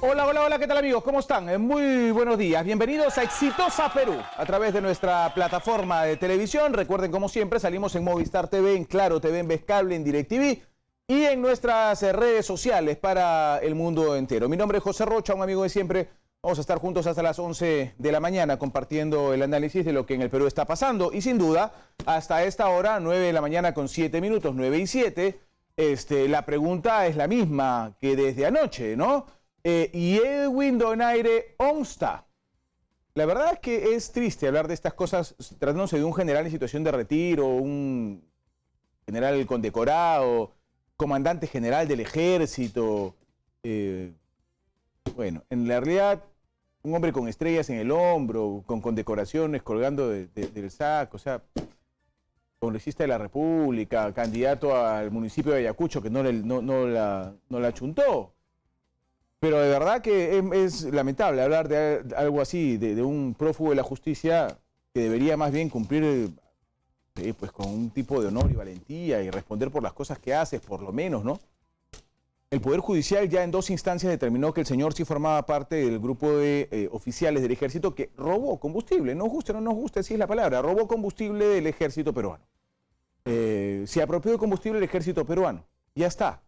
Hola, hola, hola, ¿qué tal amigos? ¿Cómo están? Muy buenos días. Bienvenidos a Exitosa Perú, a través de nuestra plataforma de televisión. Recuerden, como siempre, salimos en Movistar TV, en Claro TV, en Vez en DirecTV y en nuestras redes sociales para el mundo entero. Mi nombre es José Rocha, un amigo de siempre. Vamos a estar juntos hasta las 11 de la mañana compartiendo el análisis de lo que en el Perú está pasando. Y sin duda, hasta esta hora, 9 de la mañana con 7 minutos, 9 y 7, la pregunta es la misma que desde anoche, ¿no? Y Edwin Donaire Onsta. La verdad es que es triste hablar de estas cosas tratándose de un general en situación de retiro, un general condecorado, comandante general del ejército. Bueno, en la realidad, un hombre con estrellas en el hombro, con condecoraciones colgando del saco, o sea, congresista de la República, candidato al municipio de Ayacucho que no la chuntó. Pero de verdad que es lamentable hablar de algo así, de un prófugo de la justicia que debería más bien cumplir pues con un tipo de honor y valentía y responder por las cosas que hace, por lo menos, ¿no? El Poder Judicial ya en 2 instancias determinó que el señor sí formaba parte del grupo de oficiales del ejército que robó combustible, nos guste o no nos guste, así es la palabra, robó combustible del ejército peruano. Se apropió de combustible del ejército peruano, ya está.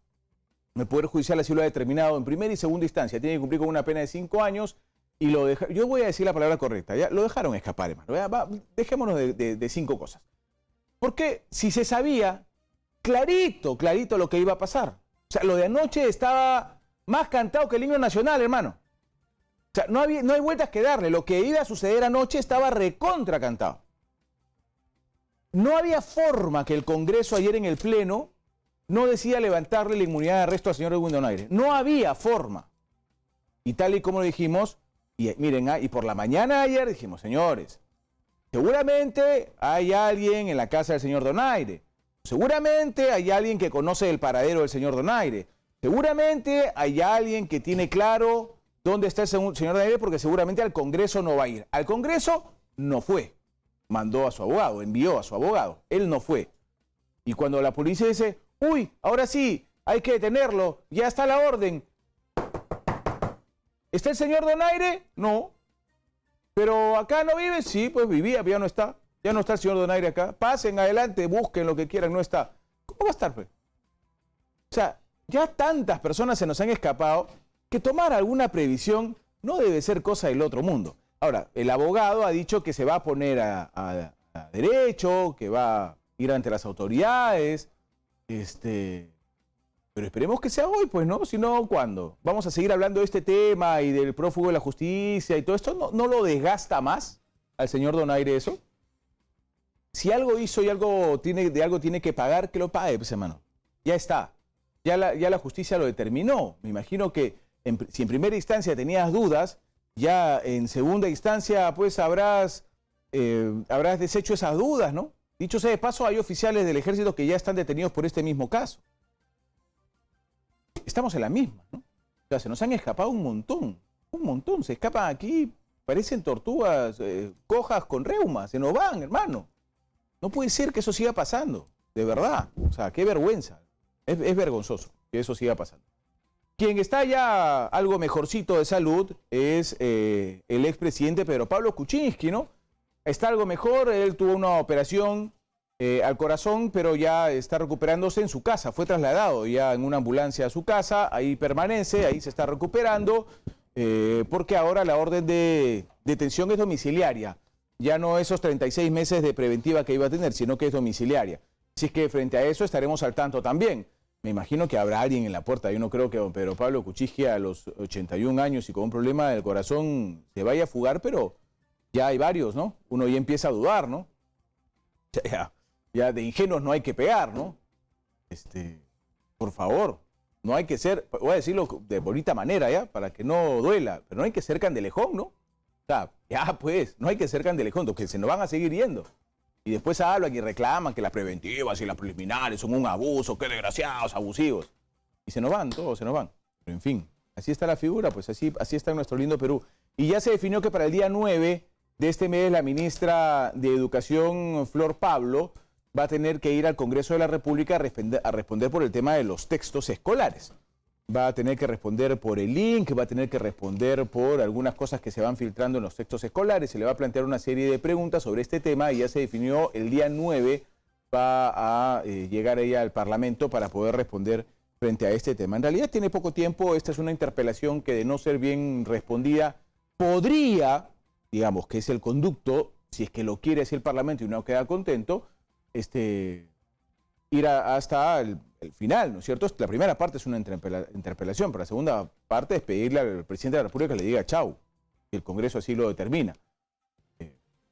El Poder Judicial así lo ha determinado en primera y segunda instancia. Tiene que cumplir con una pena de 5 años y lo dejaron. Yo voy a decir la palabra correcta, ¿ya? Lo dejaron escapar, hermano. Dejémonos de 5 cosas. Porque si se sabía clarito lo que iba a pasar. O sea, lo de anoche estaba más cantado que el himno nacional, hermano. O sea, no hay vueltas que darle. Lo que iba a suceder anoche estaba recontra cantado. No había forma que el Congreso ayer en el Pleno no decía levantarle la inmunidad de arresto al señor Edwin Donaire. No había forma. Y tal y como lo dijimos, y miren, y por la mañana ayer dijimos, señores, seguramente hay alguien en la casa del señor Donaire. Seguramente hay alguien que conoce el paradero del señor Donaire. Seguramente hay alguien que tiene claro dónde está el señor Donaire, porque seguramente al Congreso no va a ir. Al Congreso no fue. Mandó a su abogado, envió a su abogado. Él no fue. Y cuando la policía dice, uy, ahora sí, hay que detenerlo, ya está la orden. ¿Está el señor Donaire? No. ¿Pero acá no vive? Sí, pues vivía, pero ya no está. Ya no está el señor Donaire acá. Pasen adelante, busquen lo que quieran, no está. ¿Cómo va a estar, pues? O sea, ya tantas personas se nos han escapado que tomar alguna previsión no debe ser cosa del otro mundo. Ahora, el abogado ha dicho que se va a poner a derecho, que va a ir ante las autoridades. Pero esperemos que sea hoy, pues, ¿no? Si no, ¿cuándo? Vamos a seguir hablando de este tema y del prófugo de la justicia y todo esto. ¿No lo desgasta más al señor Donaire eso? Si algo hizo y de algo tiene que pagar, que lo pague, pues, hermano. Ya está. Ya la justicia lo determinó. Me imagino que si en primera instancia tenías dudas, ya en segunda instancia, pues, habrás deshecho esas dudas, ¿no? Dicho sea de paso, hay oficiales del ejército que ya están detenidos por este mismo caso. Estamos en la misma, ¿no? O sea, se nos han escapado un montón. Se escapan aquí, parecen tortugas cojas con reuma, se nos van, hermano. No puede ser que eso siga pasando, de verdad. O sea, qué vergüenza. Es vergonzoso que eso siga pasando. Quien está ya algo mejorcito de salud es el expresidente Pedro Pablo Kuczynski, ¿no? Está algo mejor, él tuvo una operación al corazón, pero ya está recuperándose en su casa. Fue trasladado ya en una ambulancia a su casa, ahí permanece, ahí se está recuperando, porque ahora la orden de detención es domiciliaria. Ya no esos 36 meses de preventiva que iba a tener, sino que es domiciliaria. Así es que frente a eso estaremos al tanto también. Me imagino que habrá alguien en la puerta. Yo no creo que don Pedro Pablo Kuczynski a los 81 años y con un problema del corazón se vaya a fugar, pero ya hay varios, ¿no? Uno ya empieza a dudar, ¿no? Ya de ingenuos no hay que pegar, ¿no? Por favor, no hay que ser, voy a decirlo de bonita manera, ¿ya? Para que no duela, pero no hay que ser candelejón, ¿no? O sea, ya pues, no hay que ser candelejón, porque se nos van a seguir yendo. Y después hablan y reclaman que las preventivas y las preliminares son un abuso, qué desgraciados, abusivos. Y se nos van, todos se nos van. Pero en fin, así está la figura, pues así está en nuestro lindo Perú. Y ya se definió que para el día 9 de este mes la ministra de Educación, Flor Pablo, va a tener que ir al Congreso de la República a responder por el tema de los textos escolares. va a tener que responder por el link, va a tener que responder por algunas cosas que se van filtrando en los textos escolares, se le va a plantear una serie de preguntas sobre este tema y ya se definió el día 9 va a llegar ella al Parlamento para poder responder frente a este tema. En realidad tiene poco tiempo, esta es una interpelación que de no ser bien respondida podría, digamos que es el conducto, si es que lo quiere así el Parlamento y no queda contento, ir hasta el final, ¿no es cierto? La primera parte es una interpelación, pero la segunda parte es pedirle al presidente de la República que le diga chau, y el Congreso así lo determina.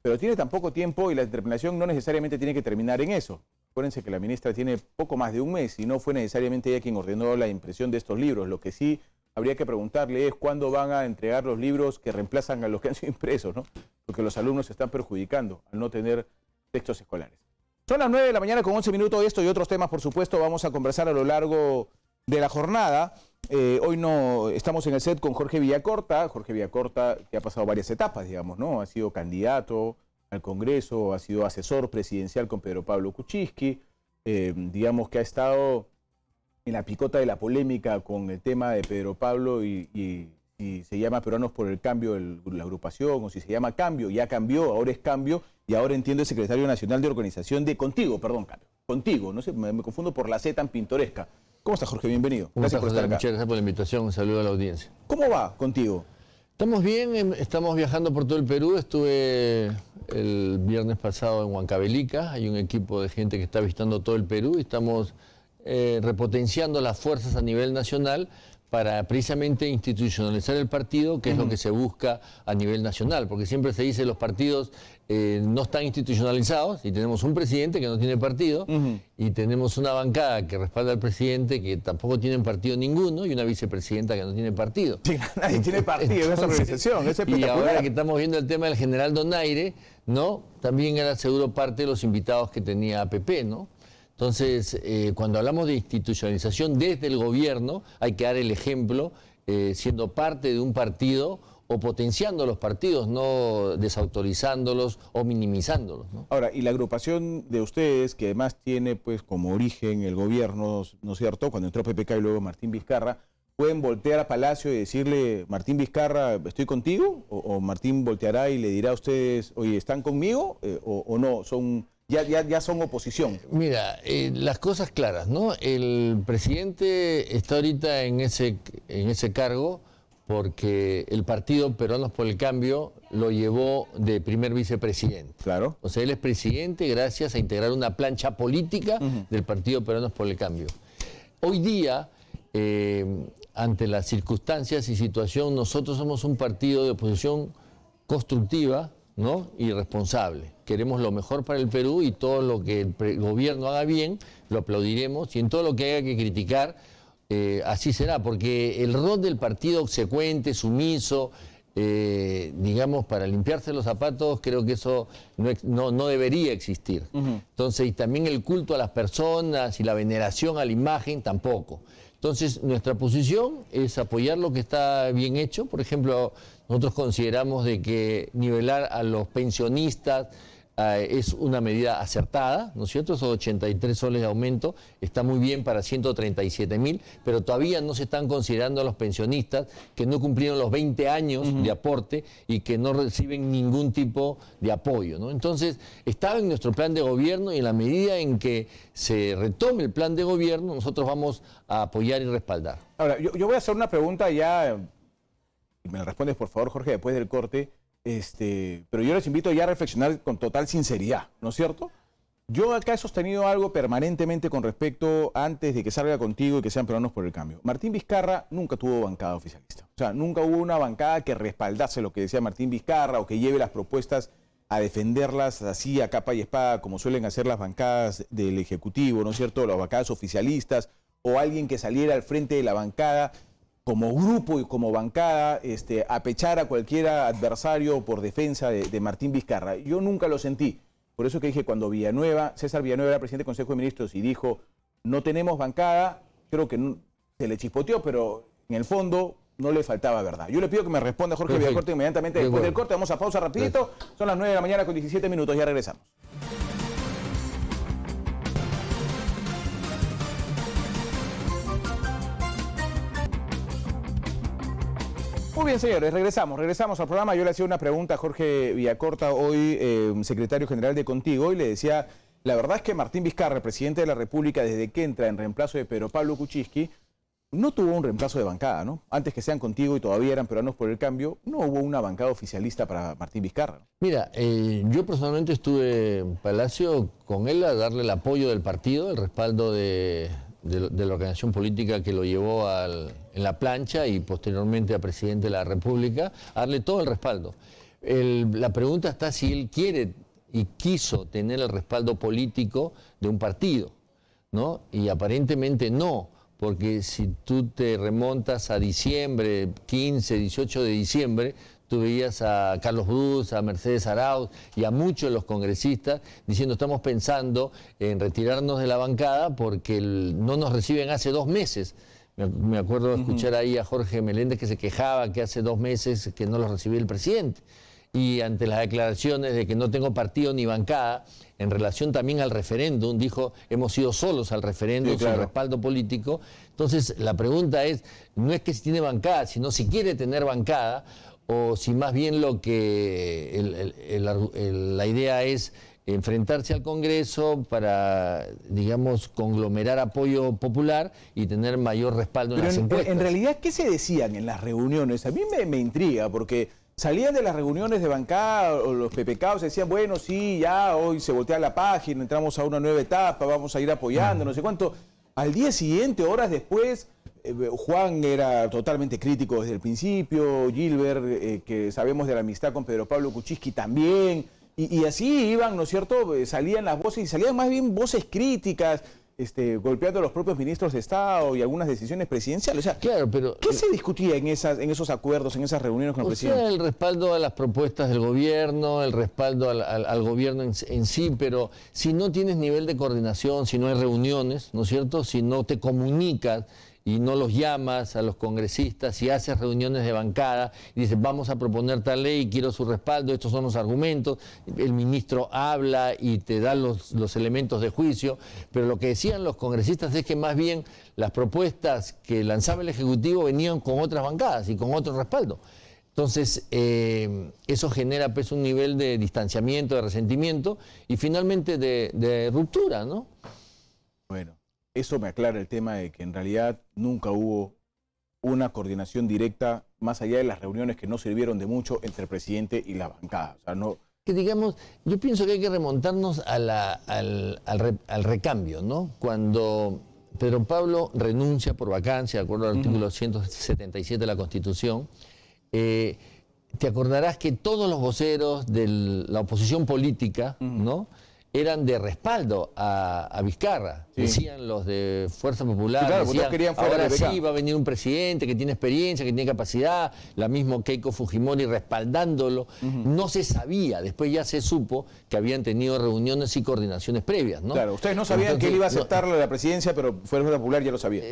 Pero tiene tan poco tiempo y la interpelación no necesariamente tiene que terminar en eso. Acuérdense que la ministra tiene poco más de un mes y no fue necesariamente ella quien ordenó la impresión de estos libros. Lo que sí habría que preguntarle es cuándo van a entregar los libros que reemplazan a los que han sido impresos, ¿no? Porque los alumnos se están perjudicando al no tener textos escolares. Son las 9 de la mañana con 11 minutos. Esto y otros temas, por supuesto, vamos a conversar a lo largo de la jornada. Hoy no estamos en el set con Jorge Villacorta. Jorge Villacorta, que ha pasado varias etapas, digamos, ¿no? Ha sido candidato al Congreso, ha sido asesor presidencial con Pedro Pablo Kuczynski. Digamos que ha estado en la picota de la polémica con el tema de Pedro Pablo y se llama Peruanos por el Cambio la agrupación, o si se llama Cambio, ya cambió, ahora es Cambio, y ahora entiendo el secretario nacional de organización de Contigo, no sé, me confundo por la C tan pintoresca. ¿Cómo estás, Jorge? Bienvenido. Gracias por estar acá. Muchas gracias por la invitación, un saludo a la audiencia. ¿Cómo va Contigo? Estamos bien, estamos viajando por todo el Perú, estuve el viernes pasado en Huancavelica, hay un equipo de gente que está visitando todo el Perú y estamos repotenciando las fuerzas a nivel nacional para precisamente institucionalizar el partido, que es lo que se busca a nivel nacional, porque siempre se dice los partidos no están institucionalizados y tenemos un presidente que no tiene partido y tenemos una bancada que respalda al presidente que tampoco tienen partido ninguno y una vicepresidenta que no tiene partido. Sí, nadie tiene partido en esa organización, es espectacular. Y ahora que estamos viendo el tema del general Donaire, ¿no? También era seguro parte de los invitados que tenía APP, ¿no? Entonces, cuando hablamos de institucionalización desde el gobierno, hay que dar el ejemplo siendo parte de un partido o potenciando los partidos, no desautorizándolos o minimizándolos, ¿no? Ahora, y la agrupación de ustedes, que además tiene pues como origen el gobierno, ¿no es cierto?, cuando entró PPK y luego Martín Vizcarra, ¿pueden voltear a Palacio y decirle, Martín Vizcarra, estoy contigo? ¿O Martín volteará y le dirá a ustedes, oye, ¿están conmigo? ¿O no? Ya son oposición. Mira, las cosas claras, ¿no? El presidente está ahorita en ese cargo porque el partido Peruanos por el Cambio lo llevó de primer vicepresidente. Claro. O sea, él es presidente gracias a integrar una plancha política del partido Peruanos por el Cambio. Hoy día, ante las circunstancias y situación, nosotros somos un partido de oposición constructiva, ¿no? Y responsable. Queremos lo mejor para el Perú y todo lo que el gobierno haga bien, lo aplaudiremos, y en todo lo que haya que criticar, así será, porque el rol del partido obsecuente, sumiso, digamos, para limpiarse los zapatos, creo que eso no debería existir. Entonces, y también el culto a las personas y la veneración a la imagen, tampoco. Entonces, nuestra posición es apoyar lo que está bien hecho. Por ejemplo, nosotros consideramos de que nivelar a los pensionistas es una medida acertada, ¿no es cierto? Esos 83 soles de aumento está muy bien para 137.000, pero todavía no se están considerando a los pensionistas que no cumplieron los 20 años de aporte y que no reciben ningún tipo de apoyo, ¿no? Entonces, estaba en nuestro plan de gobierno y en la medida en que se retome el plan de gobierno, nosotros vamos a apoyar y respaldar. Ahora, yo voy a hacer una pregunta ya, y me la respondes por favor, Jorge, después del corte. Pero yo les invito ya a reflexionar con total sinceridad, ¿no es cierto? Yo acá he sostenido algo permanentemente con respecto, antes de que salga Contigo y que sean Peruanos por el Cambio. Martín Vizcarra nunca tuvo bancada oficialista. O sea, nunca hubo una bancada que respaldase lo que decía Martín Vizcarra o que lleve las propuestas a defenderlas así a capa y espada, como suelen hacer las bancadas del Ejecutivo, ¿no es cierto? Las bancadas oficialistas, o alguien que saliera al frente de la bancada como grupo y como bancada, a pechar a cualquier adversario por defensa de Martín Vizcarra. Yo nunca lo sentí. Por eso que dije, cuando César Villanueva era presidente del Consejo de Ministros y dijo, no tenemos bancada, creo que se le chispoteó, pero en el fondo no le faltaba verdad. Yo le pido que me responda Jorge Villacorta inmediatamente después del corte. Vamos a pausa rapidito. Son las 9 de la mañana con 17 minutos, ya regresamos. Muy bien, señores, regresamos al programa. Yo le hacía una pregunta a Jorge Villacorta, hoy secretario general de Contigo, y le decía, la verdad es que Martín Vizcarra, presidente de la República, desde que entra en reemplazo de Pedro Pablo Kuczynski, no tuvo un reemplazo de bancada, ¿no? Antes que sean Contigo y todavía eran Peruanos por el Cambio, no hubo una bancada oficialista para Martín Vizcarra. Mira, yo personalmente estuve en Palacio con él a darle el apoyo del partido, el respaldo de la organización política que lo llevó en la plancha y posteriormente a presidente de la República, a darle todo el respaldo. La pregunta está si él quiere y quiso tener el respaldo político de un partido, ¿no? Y aparentemente no. Porque si tú te remontas a diciembre, 15, 18 de diciembre, tú veías a Carlos Bruz, a Mercedes Arauz y a muchos de los congresistas diciendo estamos pensando en retirarnos de la bancada porque no nos reciben hace 2 meses. Me acuerdo de escuchar ahí a Jorge Meléndez que se quejaba que hace 2 meses que no los recibía el presidente. Y ante las declaraciones de que no tengo partido ni bancada, en relación también al referéndum, dijo, hemos ido solos al referéndum, sí, claro, sin respaldo político. Entonces, la pregunta es, no es que si tiene bancada, sino si quiere tener bancada, o si más bien lo que la idea es enfrentarse al Congreso para, digamos, conglomerar apoyo popular y tener mayor respaldo en las encuestas. En realidad, ¿qué se decían en las reuniones? A mí me intriga, porque salían de las reuniones de bancada o los PPK, se decían, bueno, sí, ya hoy se voltea la página, entramos a una nueva etapa, vamos a ir apoyando, no sé cuánto. Al día siguiente, horas después, Juan era totalmente crítico desde el principio, Gilbert, que sabemos de la amistad con Pedro Pablo Kuczynski también, y así iban, ¿no es cierto? Salían las voces, y salían más bien voces críticas, golpeando a los propios ministros de Estado y algunas decisiones presidenciales. O sea, claro, pero ¿qué se discutía en esos acuerdos, en esas reuniones con el presidente? Sea, el respaldo a las propuestas del gobierno, el respaldo al gobierno en sí, pero si no tienes nivel de coordinación, si no hay reuniones, ¿no es cierto? Si no te comunicas y no los llamas a los congresistas, si haces reuniones de bancada y dices, vamos a proponer tal ley, quiero su respaldo, estos son los argumentos, el ministro habla y te da los elementos de juicio, pero lo que decían los congresistas es que más bien las propuestas que lanzaba el Ejecutivo venían con otras bancadas y con otro respaldo. Entonces, eso genera pues un nivel de distanciamiento, de resentimiento y finalmente de ruptura, ¿no? Bueno. Eso me aclara el tema de que en realidad nunca hubo una coordinación directa, más allá de las reuniones que no sirvieron de mucho, entre el presidente y la bancada. O sea, no... Que digamos, yo pienso que hay que remontarnos al recambio, ¿no? Cuando Pedro Pablo renuncia por vacancia, de acuerdo al artículo 177 de la Constitución, te acordarás que todos los voceros de la oposición política, ¿no?, eran de respaldo a Vizcarra. Sí. Decían los de Fuerza Popular, sí, claro, decían, ahora sí va a venir un presidente que tiene experiencia, que tiene capacidad, la misma Keiko Fujimori respaldándolo. No se sabía, después ya se supo que habían tenido reuniones y coordinaciones previas, ¿no? Claro, ustedes no sabían entonces, que él iba a aceptar la presidencia, pero Fuerza Popular ya lo sabía.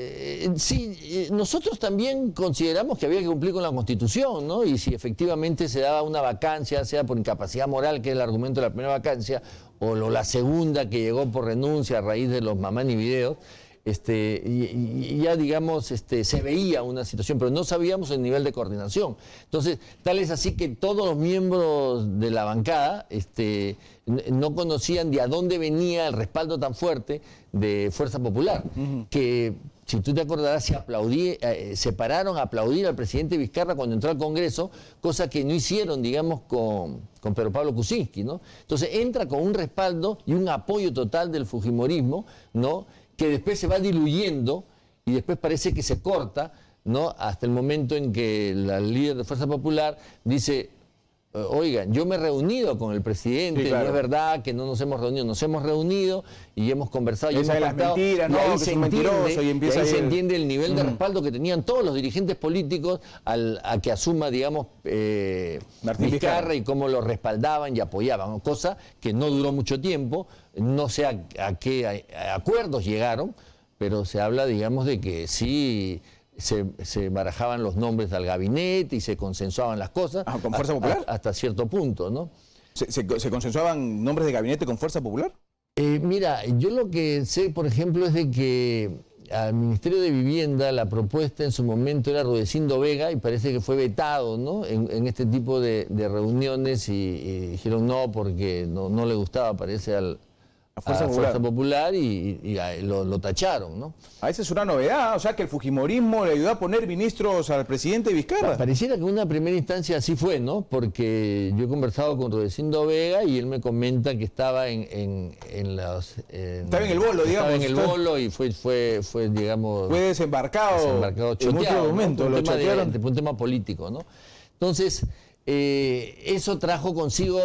Sí, nosotros también consideramos que había que cumplir con la Constitución, ¿no? Y si efectivamente se daba una vacancia, sea por incapacidad moral, que es el argumento de la primera vacancia, o la segunda que llegó por renuncia a raíz de los Mamani videos, y ya digamos se veía una situación, pero no sabíamos el nivel de coordinación. Entonces, tal es así que todos los miembros de la bancada no conocían de a dónde venía el respaldo tan fuerte de Fuerza Popular, que si tú te acordarás, se pararon a aplaudir al presidente Vizcarra cuando entró al Congreso, cosa que no hicieron, digamos, con Pedro Pablo Kuczynski, ¿no? Entonces entra con un respaldo y un apoyo total del fujimorismo, ¿no?, que después se va diluyendo y después parece que se corta, ¿no?, hasta el momento en que la líder de Fuerza Popular dice, oigan, yo me he reunido con el presidente, sí, claro, no es verdad que no nos hemos reunido y hemos conversado y hemos pactado. Mentiras, no, ahí se entiende el nivel de respaldo que tenían todos los dirigentes políticos a que asuma, digamos, Vizcarra y cómo lo respaldaban y apoyaban, cosa que no duró mucho tiempo, no sé a qué acuerdos llegaron, pero se habla, digamos, de que sí se barajaban los nombres del gabinete y se consensuaban las cosas. ¿Con Fuerza Popular? Hasta cierto punto, ¿no? ¿Se consensuaban nombres de gabinete con Fuerza Popular? Mira, yo lo que sé, por ejemplo, es de que al Ministerio de Vivienda la propuesta en su momento era Rudecindo Vega y parece que fue vetado, ¿no? en este tipo de reuniones y dijeron no porque no le gustaba, parece, a Fuerza Popular y lo tacharon, ¿no? Esa es una novedad, o sea que el fujimorismo le ayudó a poner ministros al presidente Vizcarra. Pareciera que en una primera instancia así fue, ¿no? Porque yo he conversado con Rudecindo Vega y él me comenta que estaba estaba en el bolo, digamos. Estaba en el bolo y fue digamos... Fue desembarcado choteado, en muchos momentos, ¿no? lo chotearon. Por un tema político, ¿no? Entonces, eso trajo consigo...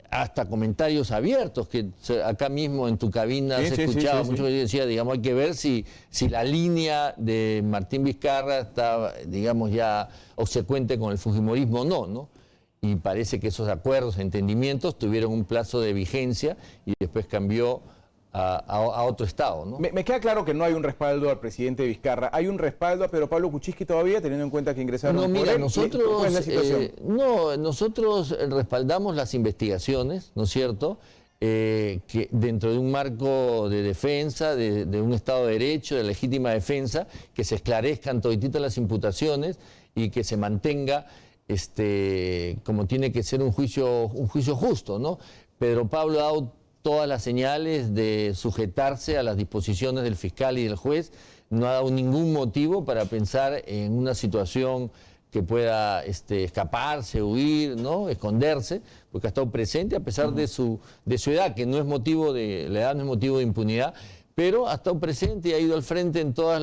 hasta comentarios abiertos, que acá mismo en tu cabina se escuchaba mucho que decía, digamos, hay que ver si la línea de Martín Vizcarra está, digamos, ya obsecuente con el fujimorismo o no, ¿no? Y parece que esos acuerdos, entendimientos, tuvieron un plazo de vigencia y después cambió a otro estado, ¿no? Me queda claro que no hay un respaldo al presidente Vizcarra. ¿Hay un respaldo a Pedro Pablo Kuczynski todavía, teniendo en cuenta que ingresaron por él? Nosotros, ¿Cuál es la situación? nosotros respaldamos las investigaciones, ¿no es cierto?, que dentro de un marco de defensa, de un Estado de Derecho, de legítima defensa, que se esclarezcan todititas las imputaciones y que se mantenga como tiene que ser un juicio justo, ¿no? Pedro Pablo ha dado todas las señales de sujetarse a las disposiciones del fiscal y del juez, no ha dado ningún motivo para pensar en una situación que pueda escaparse, huir, ¿no? Esconderse, porque ha estado presente a pesar de su edad, que no es motivo de, la edad no es motivo de impunidad, pero ha estado presente y ha ido al frente en todos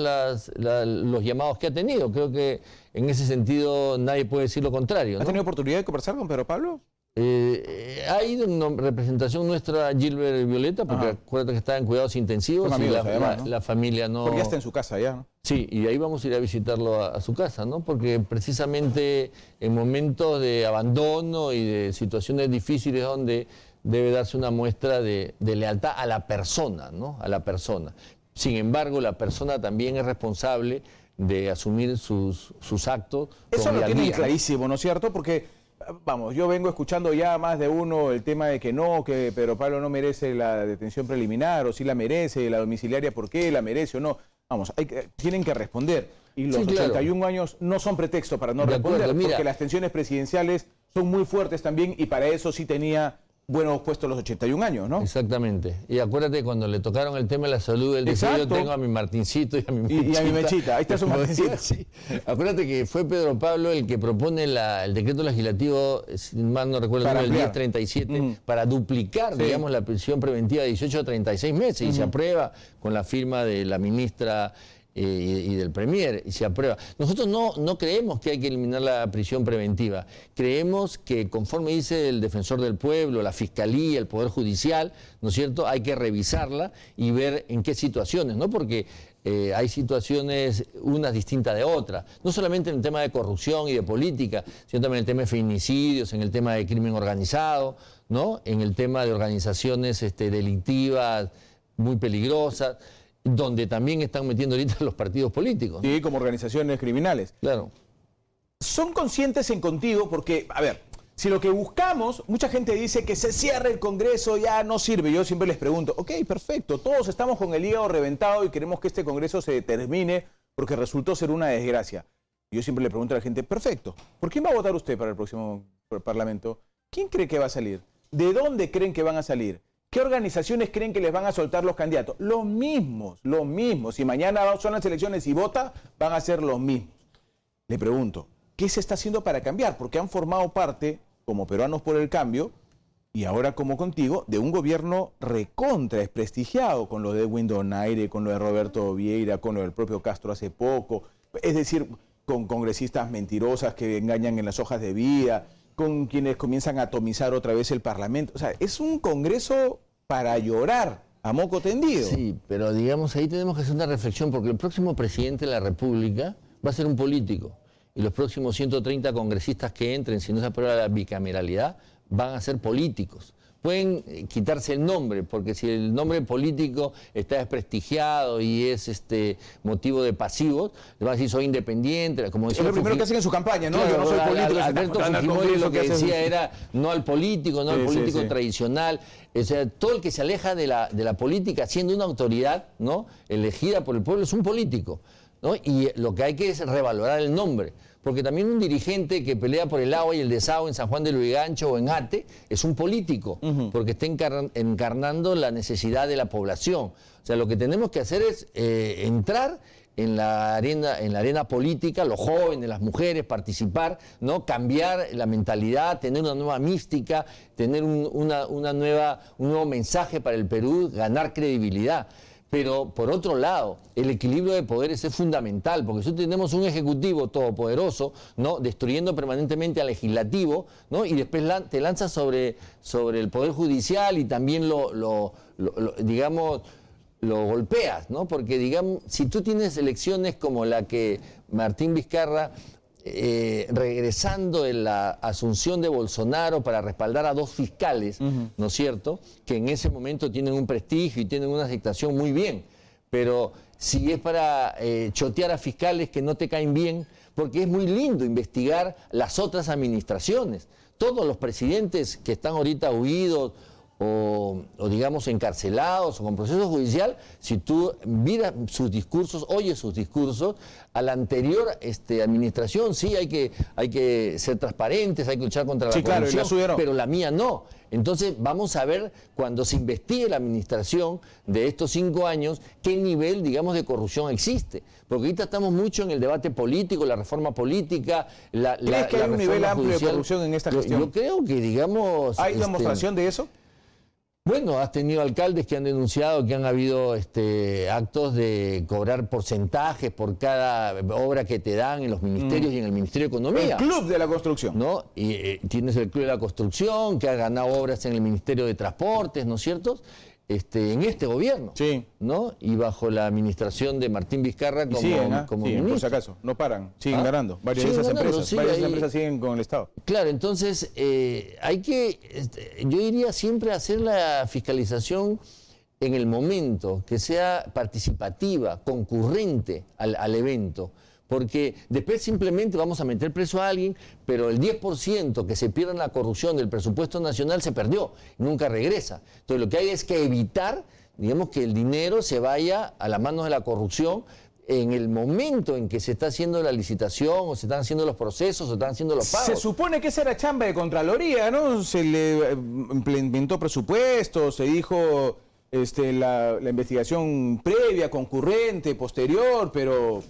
los llamados que ha tenido. Creo que en ese sentido nadie puede decir lo contrario, ¿no? ¿Has tenido oportunidad de conversar con Pedro Pablo? Ha ido en representación nuestra Gilbert Violeta, porque acuérdate que estaba en cuidados intensivos y la familia no... Porque ya está en su casa ya, ¿no? Sí, y ahí vamos a ir a visitarlo a su casa, ¿no? Porque precisamente en momentos de abandono y de situaciones difíciles donde debe darse una muestra de lealtad a la persona, ¿no? A la persona. Sin embargo, la persona también es responsable de asumir sus actos. Eso lo tiene clarísimo, ¿no es cierto? Porque... Vamos, yo vengo escuchando ya más de uno el tema de que Pedro Pablo no merece la detención preliminar, o si la merece, la domiciliaria, ¿por qué la merece o no? Vamos, tienen que responder. Y los 81 años no son pretexto para no responder, porque las tensiones presidenciales son muy fuertes también y para eso sí tenía buenos puestos los 81 años, ¿no? Exactamente. Y acuérdate cuando le tocaron el tema de la salud, él decía, yo tengo a mi Martincito y a mi Mechita. Y a mi Mechita, ahí está su Martincito. Sí. Acuérdate que fue Pedro Pablo el que propone el decreto legislativo, si mal no recuerdo, el 1037, para duplicar, digamos, la prisión preventiva de 18 a 36 meses, y se aprueba con la firma de la ministra y del Premier, y se aprueba. Nosotros no creemos que hay que eliminar la prisión preventiva. Creemos que, conforme dice el Defensor del Pueblo, la Fiscalía, el Poder Judicial, ¿no es cierto?, hay que revisarla y ver en qué situaciones, ¿no? Porque hay situaciones unas distintas de otras, no solamente en el tema de corrupción y de política, sino también en el tema de feminicidios, en el tema de crimen organizado, ¿no?, en el tema de organizaciones delictivas muy peligrosas, donde también están metiendo ahorita los partidos políticos, ¿no? Sí, como organizaciones criminales. Claro. Son conscientes en Contigo porque, a ver, si lo que buscamos, mucha gente dice que se cierre el Congreso, ya no sirve. Yo siempre les pregunto, ok, perfecto, todos estamos con el hígado reventado y queremos que este Congreso se termine porque resultó ser una desgracia. Yo siempre le pregunto a la gente, perfecto, ¿por quién va a votar usted para el próximo Parlamento? ¿Quién cree que va a salir? ¿De dónde creen que van a salir? ¿Qué organizaciones creen que les van a soltar los candidatos? Los mismos. Si mañana son las elecciones y vota, van a ser los mismos. Le pregunto, ¿qué se está haciendo para cambiar? Porque han formado parte, como Peruanos por el Cambio, y ahora como Contigo, de un gobierno recontra desprestigiado, con lo de Edwin Donaire, con lo de Roberto Vieira, con lo del propio Castro hace poco, es decir, con congresistas mentirosas que engañan en las hojas de vida, con quienes comienzan a atomizar otra vez el Parlamento. O sea, es un Congreso para llorar a moco tendido. Sí, pero digamos, ahí tenemos que hacer una reflexión, porque el próximo presidente de la República va a ser un político, y los próximos 130 congresistas que entren, si no se aprueba la bicameralidad, van a ser políticos, pueden quitarse el nombre, porque si el nombre político está desprestigiado y es motivo de pasivos, le van a decir soy independiente, como decía. Es lo primero que hacen en su campaña, ¿no? Claro, yo no soy político. Alberto Fujimori lo que decía era no al político, no al político tradicional. O sea, todo el que se aleja de la política siendo una autoridad, ¿no?, elegida por el pueblo es un político, ¿no? Y lo que hay que es revalorar el nombre. Porque también un dirigente que pelea por el agua y el desagüe en San Juan de Lurigancho o en Ate es un político, porque está encarnando la necesidad de la población. O sea, lo que tenemos que hacer es entrar en la arena política, los jóvenes, las mujeres, participar, ¿no? Cambiar la mentalidad, tener una nueva mística, tener un nuevo mensaje para el Perú, ganar credibilidad. Pero, por otro lado, el equilibrio de poderes es fundamental, porque si tenemos un ejecutivo todopoderoso, ¿no?, destruyendo permanentemente al legislativo, ¿no?, y después te lanzas sobre el poder judicial y también lo golpeas, ¿no? Porque, digamos, si tú tienes elecciones como la que Martín Vizcarra, regresando en la asunción de Bolsonaro para respaldar a dos fiscales, ¿no es cierto?, que en ese momento tienen un prestigio y tienen una aceptación muy bien, pero si es para chotear a fiscales que no te caen bien, porque es muy lindo investigar las otras administraciones. Todos los presidentes que están ahorita huidos o digamos encarcelados o con proceso judicial, si tú miras sus discursos, oyes sus discursos, a la anterior administración sí hay que ser transparentes, hay que luchar contra la corrupción, pero la mía no. Entonces vamos a ver cuando se investigue la administración de estos 5 años qué nivel, digamos, de corrupción existe. Porque ahorita estamos mucho en el debate político, la reforma política, ¿Crees que hay un nivel amplio de corrupción en esta gestión? Yo creo que, digamos... ¿Hay demostración de eso? Bueno, has tenido alcaldes que han denunciado que han habido actos de cobrar porcentajes por cada obra que te dan en los ministerios y en el Ministerio de Economía. El Club de la Construcción. ¿No? Y tienes el Club de la Construcción, que ha ganado obras en el Ministerio de Transportes, ¿no es cierto?, en este gobierno, sí, ¿no? Y bajo la administración de Martín Vizcarra como ministro. Por si acaso, no paran, siguen ganando. Varias de esas empresas siguen con el Estado. Claro, entonces hay que, yo diría siempre hacer la fiscalización en el momento, que sea participativa, concurrente al evento. Porque después simplemente vamos a meter preso a alguien, pero el 10% que se pierde en la corrupción del presupuesto nacional se perdió, nunca regresa. Entonces lo que hay es que evitar, digamos, que el dinero se vaya a las manos de la corrupción en el momento en que se está haciendo la licitación, o se están haciendo los procesos, o se están haciendo los pagos. Se supone que esa era chamba de Contraloría, ¿no? Se le implementó presupuestos, se dijo la investigación previa, concurrente, posterior, pero...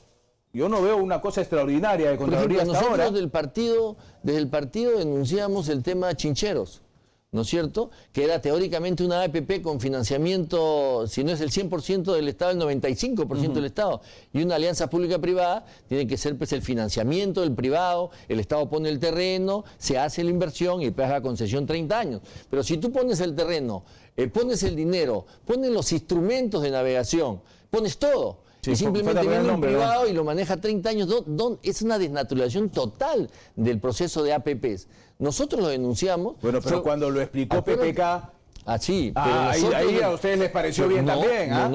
Yo no veo una cosa extraordinaria de Contraloría hasta ahora. Nosotros desde el partido denunciamos el tema Chincheros, ¿no es cierto?, que era teóricamente una APP con financiamiento, si no es el 100% del Estado, el 95% del Estado, y una alianza pública-privada tiene que ser, pues, el financiamiento del privado, el Estado pone el terreno, se hace la inversión y paga la concesión 30 años. Pero si tú pones el terreno, pones el dinero, pones los instrumentos de navegación, pones todo, sí, y simplemente viene un privado y lo maneja 30 años, es una desnaturalización total del proceso de APPs. Nosotros lo denunciamos. Bueno, pero cuando lo explicó PPK... sí, ahí a ustedes les pareció bien también, ¿ah?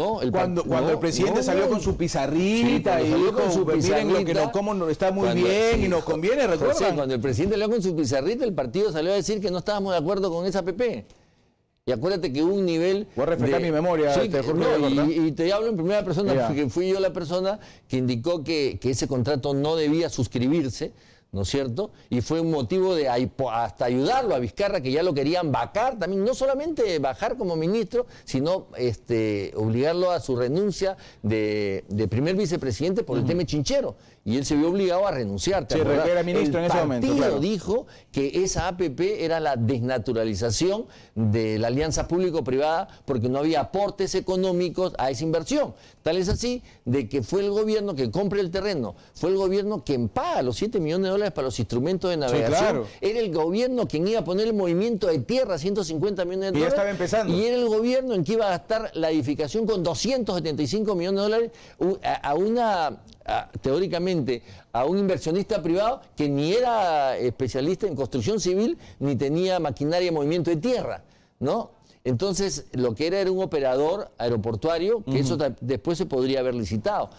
Cuando el presidente salió con su pizarrita y dijo, miren cómo está muy bien y nos conviene, ¿recuerdan? Cuando el presidente salió con su pizarrita, el partido salió a decir que no estábamos de acuerdo con esa APP. Y acuérdate que hubo un nivel... Voy a refrescar mi memoria. Sí, y te hablo en primera persona, porque fui yo la persona que indicó que ese contrato no debía suscribirse, ¿no es cierto? Y fue un motivo de hasta ayudarlo a Vizcarra, que ya lo querían vacar también, no solamente bajar como ministro, sino obligarlo a su renuncia de primer vicepresidente por el tema Chinchero. Y él se vio obligado a renunciar. Sí, era ministro en ese momento. El partido dijo que esa APP era la desnaturalización de la alianza público-privada porque no había aportes económicos a esa inversión. Tal es así de que fue el gobierno que compra el terreno, fue el gobierno quien paga los 7 millones de dólares para los instrumentos de navegación. Sí, claro. Era el gobierno quien iba a poner el movimiento de tierra, 150 millones de dólares. Y ya estaba empezando. Y era el gobierno en que iba a gastar la edificación con 275 millones de dólares teóricamente a un inversionista privado que ni era especialista en construcción civil ni tenía maquinaria de movimiento de tierra, ¿no? Entonces, lo que era un operador aeroportuario, que eso después se podría haber licitado.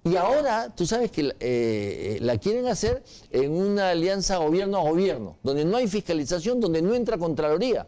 Y ahora, tú sabes que la quieren hacer en una alianza gobierno a gobierno, donde no hay fiscalización, donde no entra Contraloría,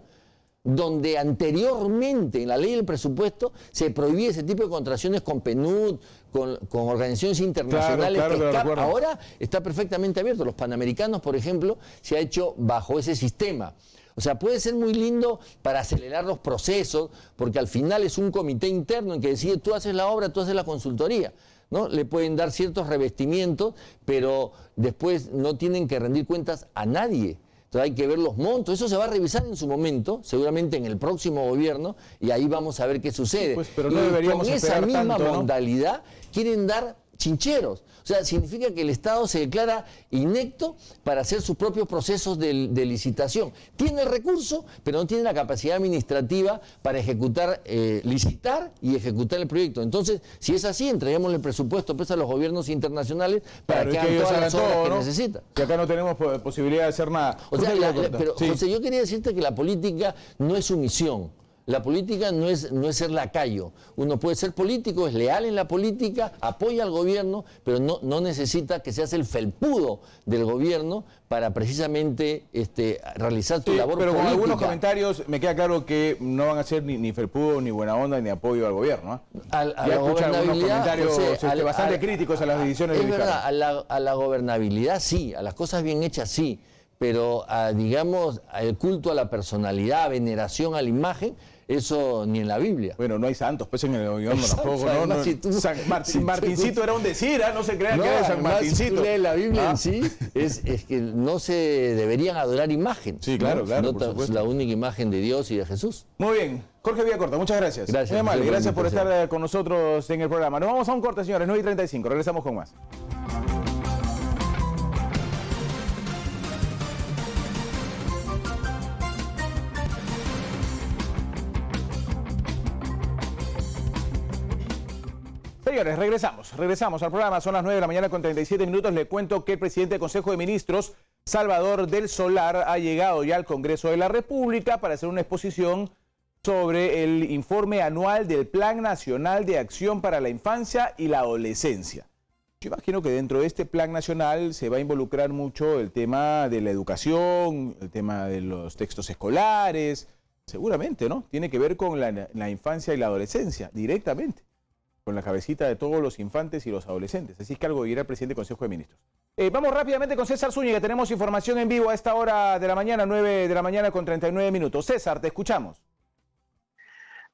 donde anteriormente en la ley del presupuesto se prohibía ese tipo de contrataciones con PNUD, con organizaciones internacionales. Claro, ahora está perfectamente abierto. Los panamericanos, por ejemplo, se ha hecho bajo ese sistema. O sea, puede ser muy lindo para acelerar los procesos, porque al final es un comité interno en que decide tú haces la obra, tú haces la consultoría, ¿no? Le pueden dar ciertos revestimientos, pero después no tienen que rendir cuentas a nadie. Entonces hay que ver los montos. Eso se va a revisar en su momento, seguramente en el próximo gobierno, y ahí vamos a ver qué sucede. Pues, pero no deberíamos con esa esperar misma tanto, ¿no? modalidad quieren dar chincheros. O sea, significa que el Estado se declara inepto para hacer sus propios procesos de licitación. Tiene el recurso, pero no tiene la capacidad administrativa para ejecutar, licitar y ejecutar el proyecto. Entonces, si es así, entreguemos el presupuesto pues, a los gobiernos internacionales para que hagan todas las obras que necesitan. Que acá no tenemos posibilidad de hacer nada. O sea, pero sí. José, yo quería decirte que la política no es sumisión. La política no es ser lacayo. Uno puede ser político, es leal en la política, apoya al gobierno, pero no necesita que seas el felpudo del gobierno para precisamente realizar tu labor pero política. con algunos comentarios me queda claro que no van a ser ni felpudo, ni buena onda, ni apoyo al gobierno. A la escucho algunos comentarios José, bastante críticos a las decisiones de del verdad, a la gobernabilidad sí, a las cosas bien hechas sí, pero digamos, el culto a la personalidad, veneración a la imagen, eso ni en la Biblia. Bueno, no hay santos, pues en el gobierno tampoco, ¿no? Además, Martincito era un decir, no se crean que era San Martincito. Si tú lees la Biblia en sí, es que no se deberían adorar imagen. Sí, claro, claro, por es supuesto. la única imagen de Dios y de Jesús. Muy bien. Jorge Villacorta, muchas gracias. Gracias. Muy amable, gracias por estar con nosotros en el programa. Nos vamos a un corte, señores, 9:35. Regresamos con más. Señores, regresamos al programa, son las 9 de la mañana con 37 minutos. Le cuento que el presidente del Consejo de Ministros, Salvador del Solar, ha llegado ya al Congreso de la República para hacer una exposición sobre el informe anual del Plan Nacional de Acción para la Infancia y la Adolescencia. Yo imagino que dentro de este plan nacional se va a involucrar mucho el tema de la educación, el tema de los textos escolares, seguramente, ¿no? Tiene que ver con la infancia y la adolescencia, directamente, con la cabecita de todos los infantes y los adolescentes. Así es que algo dirá el presidente del Consejo de Ministros. Vamos rápidamente con César Zúñiga, tenemos información en vivo a esta hora de la mañana, 9 de la mañana con 39 minutos. César, te escuchamos.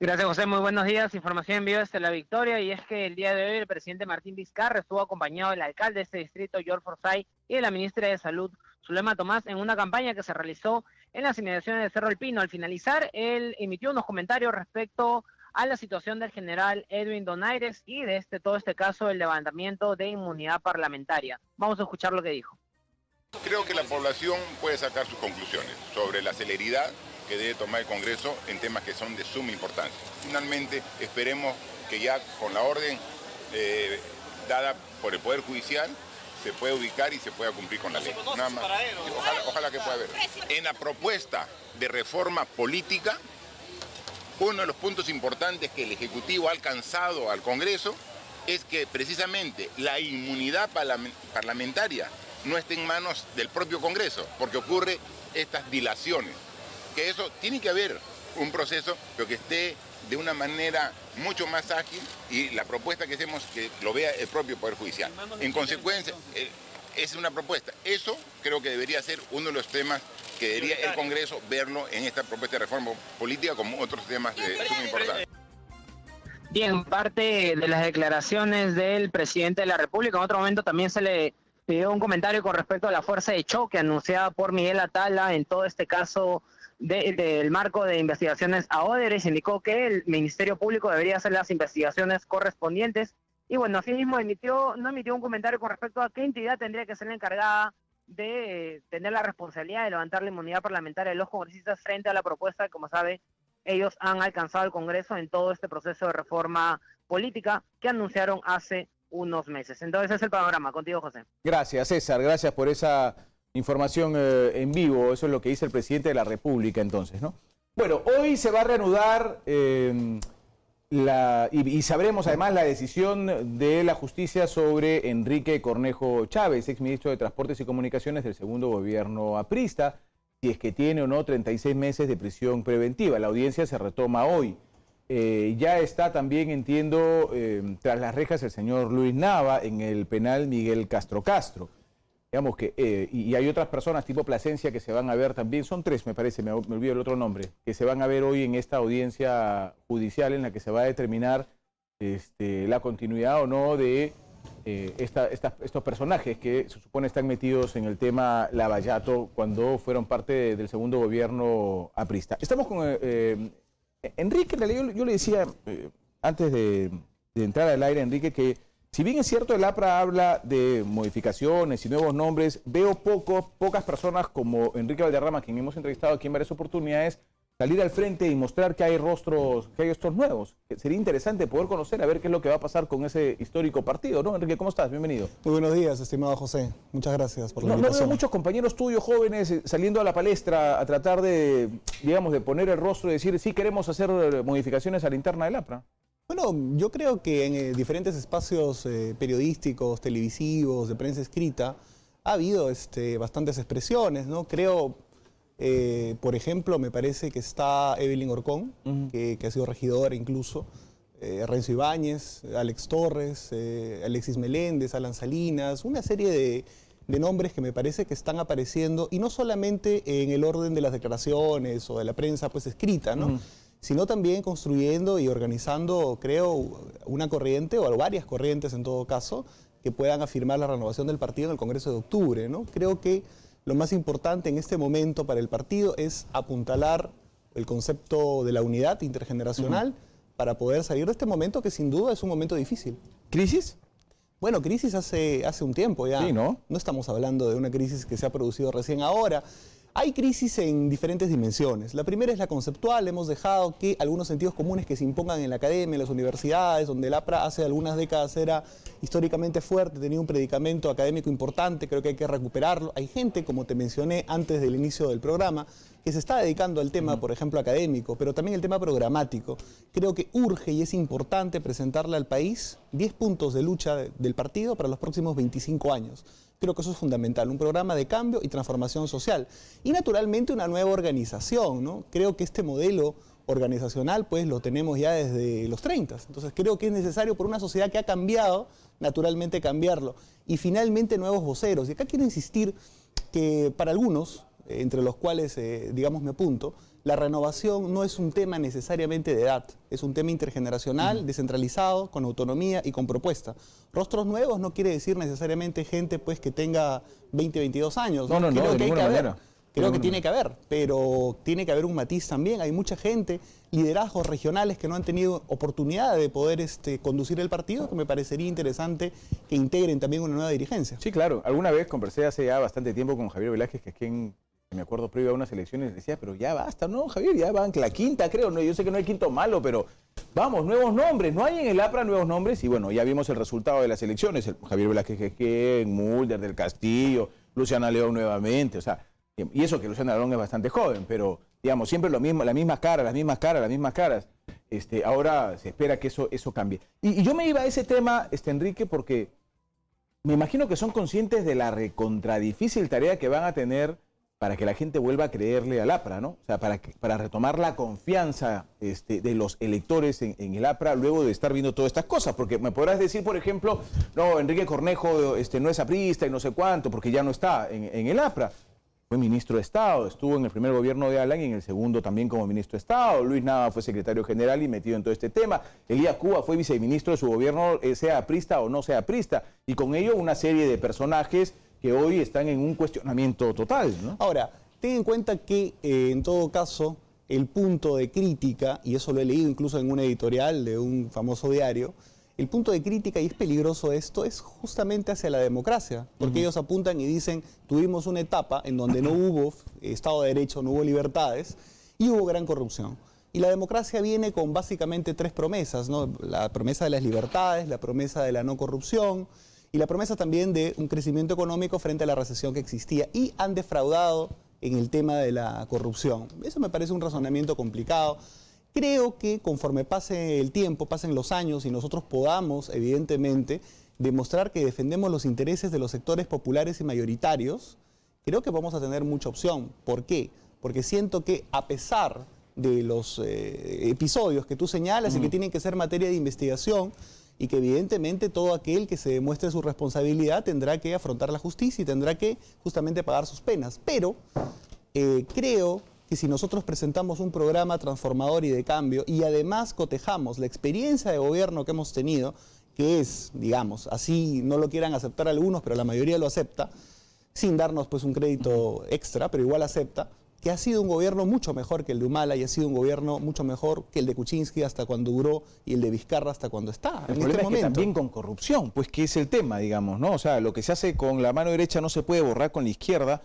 Gracias, José. Muy buenos días. Información en vivo desde La Victoria, y es que el día de hoy el presidente Martín Vizcarra estuvo acompañado del alcalde de este distrito, George Forsyth, y de la ministra de Salud, Zulema Tomás, en una campaña que se realizó en las inmediaciones de Cerro El Pino. Al finalizar, él emitió unos comentarios respecto a la situación del general Edwin Donaires y de todo este caso, el levantamiento de inmunidad parlamentaria. Vamos a escuchar lo que dijo. Creo que la población puede sacar sus conclusiones sobre la celeridad que debe tomar el Congreso en temas que son de suma importancia. Finalmente, esperemos que ya con la orden dada por el Poder Judicial se pueda ubicar y se pueda cumplir con la ley. Nada más. Ojalá que pueda haber. En la propuesta de reforma política, uno de los puntos importantes que el Ejecutivo ha alcanzado al Congreso es que precisamente la inmunidad parlamentaria no esté en manos del propio Congreso, porque ocurre estas dilaciones. Que eso tiene que haber un proceso, pero que esté de una manera mucho más ágil, y la propuesta que hacemos que lo vea el propio Poder Judicial. En consecuencia, es una propuesta. Eso creo que debería ser uno de los temas que debería el Congreso verlo en esta propuesta de reforma política como otros temas de suma importancia. Bien, parte de las declaraciones del presidente de la República, en otro momento también se le pidió un comentario con respecto a la fuerza de choque anunciada por Miguel Atala en todo este caso del marco de investigaciones a Odebrecht. Indicó que el Ministerio Público debería hacer las investigaciones correspondientes, y bueno, asimismo no emitió un comentario con respecto a qué entidad tendría que ser la encargada de tener la responsabilidad de levantar la inmunidad parlamentaria de los congresistas frente a la propuesta que, como sabe, ellos han alcanzado el Congreso en todo este proceso de reforma política que anunciaron hace unos meses. Entonces, ese es el panorama. Contigo, José. Gracias, César. Gracias por esa información en vivo. Eso es lo que dice el presidente de la República, entonces, ¿no? Bueno, hoy se va a reanudar y sabremos además la decisión de la justicia sobre Enrique Cornejo Chávez, exministro de Transportes y Comunicaciones del segundo gobierno aprista, si es que tiene o no 36 meses de prisión preventiva. La audiencia se retoma hoy. Ya está también, entiendo, tras las rejas el señor Luis Nava en el penal Miguel Castro Castro. Digamos que, y hay otras personas tipo Plasencia que se van a ver también, son 3 me parece, me olvido el otro nombre, que se van a ver hoy en esta audiencia judicial en la que se va a determinar la continuidad o no de estos personajes que se supone están metidos en el tema Lavallato cuando fueron parte del segundo gobierno aprista. Estamos con Enrique, en realidad yo le decía antes de entrar al aire, Enrique, que si bien es cierto, el APRA habla de modificaciones y nuevos nombres, veo pocas personas como Enrique Valderrama, quien hemos entrevistado aquí en varias oportunidades, salir al frente y mostrar que hay rostros nuevos. Sería interesante poder conocer, a ver qué es lo que va a pasar con ese histórico partido, ¿no? Enrique, ¿cómo estás? Bienvenido. Muy buenos días, estimado José. Muchas gracias por la invitación. No veo muchos compañeros tuyos jóvenes saliendo a la palestra a tratar de, digamos, de poner el rostro y decir, sí queremos hacer modificaciones a la interna del APRA. Bueno, yo creo que en diferentes espacios periodísticos, televisivos, de prensa escrita, ha habido bastantes expresiones, ¿no? Creo, por ejemplo, me parece que está Evelyn Orcón, que ha sido regidora incluso, Renzo Ibáñez, Alex Torres, Alexis Meléndez, Alan Salinas, una serie de nombres que me parece que están apareciendo, y no solamente en el orden de las declaraciones o de la prensa pues escrita, ¿no? Sino también construyendo y organizando, creo, una corriente o varias corrientes en todo caso, que puedan afirmar la renovación del partido en el Congreso de octubre, ¿no? Creo que lo más importante en este momento para el partido es apuntalar el concepto de la unidad intergeneracional para poder salir de este momento que sin duda es un momento difícil. ¿Crisis? Bueno, crisis hace un tiempo ya. Sí, ¿no? No estamos hablando de una crisis que se ha producido recién ahora. Hay crisis en diferentes dimensiones. La primera es la conceptual. Hemos dejado que algunos sentidos comunes que se impongan en la academia, en las universidades, donde el APRA hace algunas décadas era históricamente fuerte, tenía un predicamento académico importante, creo que hay que recuperarlo. Hay gente, como te mencioné antes del inicio del programa, que se está dedicando al tema, por ejemplo, académico, pero también el tema programático. Creo que urge y es importante presentarle al país 10 puntos de lucha del partido para los próximos 25 años. Creo que eso es fundamental, un programa de cambio y transformación social. Y naturalmente una nueva organización, ¿no? Creo que este modelo organizacional pues lo tenemos ya desde los 30. Entonces creo que es necesario por una sociedad que ha cambiado, naturalmente cambiarlo. Y finalmente nuevos voceros. Y acá quiero insistir que para algunos, entre los cuales digamos me apunto, la renovación no es un tema necesariamente de edad, es un tema intergeneracional, descentralizado, con autonomía y con propuesta. Rostros nuevos no quiere decir necesariamente gente pues que tenga 20, 22 años. No, de ninguna manera. Creo que tiene que haber, pero tiene que haber un matiz también. Hay mucha gente, liderazgos regionales que no han tenido oportunidad de poder conducir el partido, que me parecería interesante que integren también una nueva dirigencia. Sí, claro. Alguna vez conversé hace ya bastante tiempo con Javier Velázquez, que es quien, me acuerdo, previo a unas elecciones, decía, pero ya basta, ¿no, Javier? Ya van la quinta, creo. No, yo sé que no hay quinto malo, pero vamos, nuevos nombres. No hay en el APRA nuevos nombres. Y bueno, ya vimos el resultado de las elecciones. Javier Velázquez, Mulder del Castillo, Luciana León nuevamente, o sea... Y eso que Luciana León es bastante joven, pero digamos, siempre lo mismo, las mismas caras. Ahora se espera que eso cambie. Y yo me iba a ese tema, Enrique, porque me imagino que son conscientes de la recontradifícil tarea que van a tener para que la gente vuelva a creerle al APRA, ¿no? O sea, para retomar la confianza de los electores en el APRA luego de estar viendo todas estas cosas. Porque me podrás decir, por ejemplo, no, Enrique Cornejo no es aprista y no sé cuánto, porque ya no está en el APRA. Fue ministro de Estado, estuvo en el primer gobierno de Alan y en el segundo también como ministro de Estado. Luis Nava fue secretario general y metido en todo este tema. Elías Cuba fue viceministro de su gobierno, sea aprista o no sea aprista. Y con ello una serie de personajes que hoy están en un cuestionamiento total, ¿no? Ahora, ten en cuenta que en todo caso el punto de crítica, y eso lo he leído incluso en una editorial de un famoso diario, el punto de crítica, y es peligroso esto, es justamente hacia la democracia, porque ellos apuntan y dicen, tuvimos una etapa en donde no hubo Estado de Derecho, no hubo libertades, y hubo gran corrupción. Y la democracia viene con básicamente 3 promesas, ¿no? La promesa de las libertades, la promesa de la no corrupción, y la promesa también de un crecimiento económico frente a la recesión que existía. Y han defraudado en el tema de la corrupción. Eso me parece un razonamiento complicado. Creo que conforme pase el tiempo, pasen los años y nosotros podamos, evidentemente, demostrar que defendemos los intereses de los sectores populares y mayoritarios, creo que vamos a tener mucha opción. ¿Por qué? Porque siento que a pesar de los episodios que tú señalas y que tienen que ser materia de investigación, y que evidentemente todo aquel que se demuestre su responsabilidad tendrá que afrontar la justicia y tendrá que justamente pagar sus penas. Pero creo que si nosotros presentamos un programa transformador y de cambio y además cotejamos la experiencia de gobierno que hemos tenido, que es, digamos, así no lo quieran aceptar algunos, pero la mayoría lo acepta, sin darnos pues un crédito extra, pero igual acepta, que ha sido un gobierno mucho mejor que el de Humala y ha sido un gobierno mucho mejor que el de Kuczynski hasta cuando duró y el de Vizcarra hasta cuando está. El problema es que también con corrupción, pues que es el tema, digamos, ¿no? O sea, lo que se hace con la mano derecha no se puede borrar con la izquierda,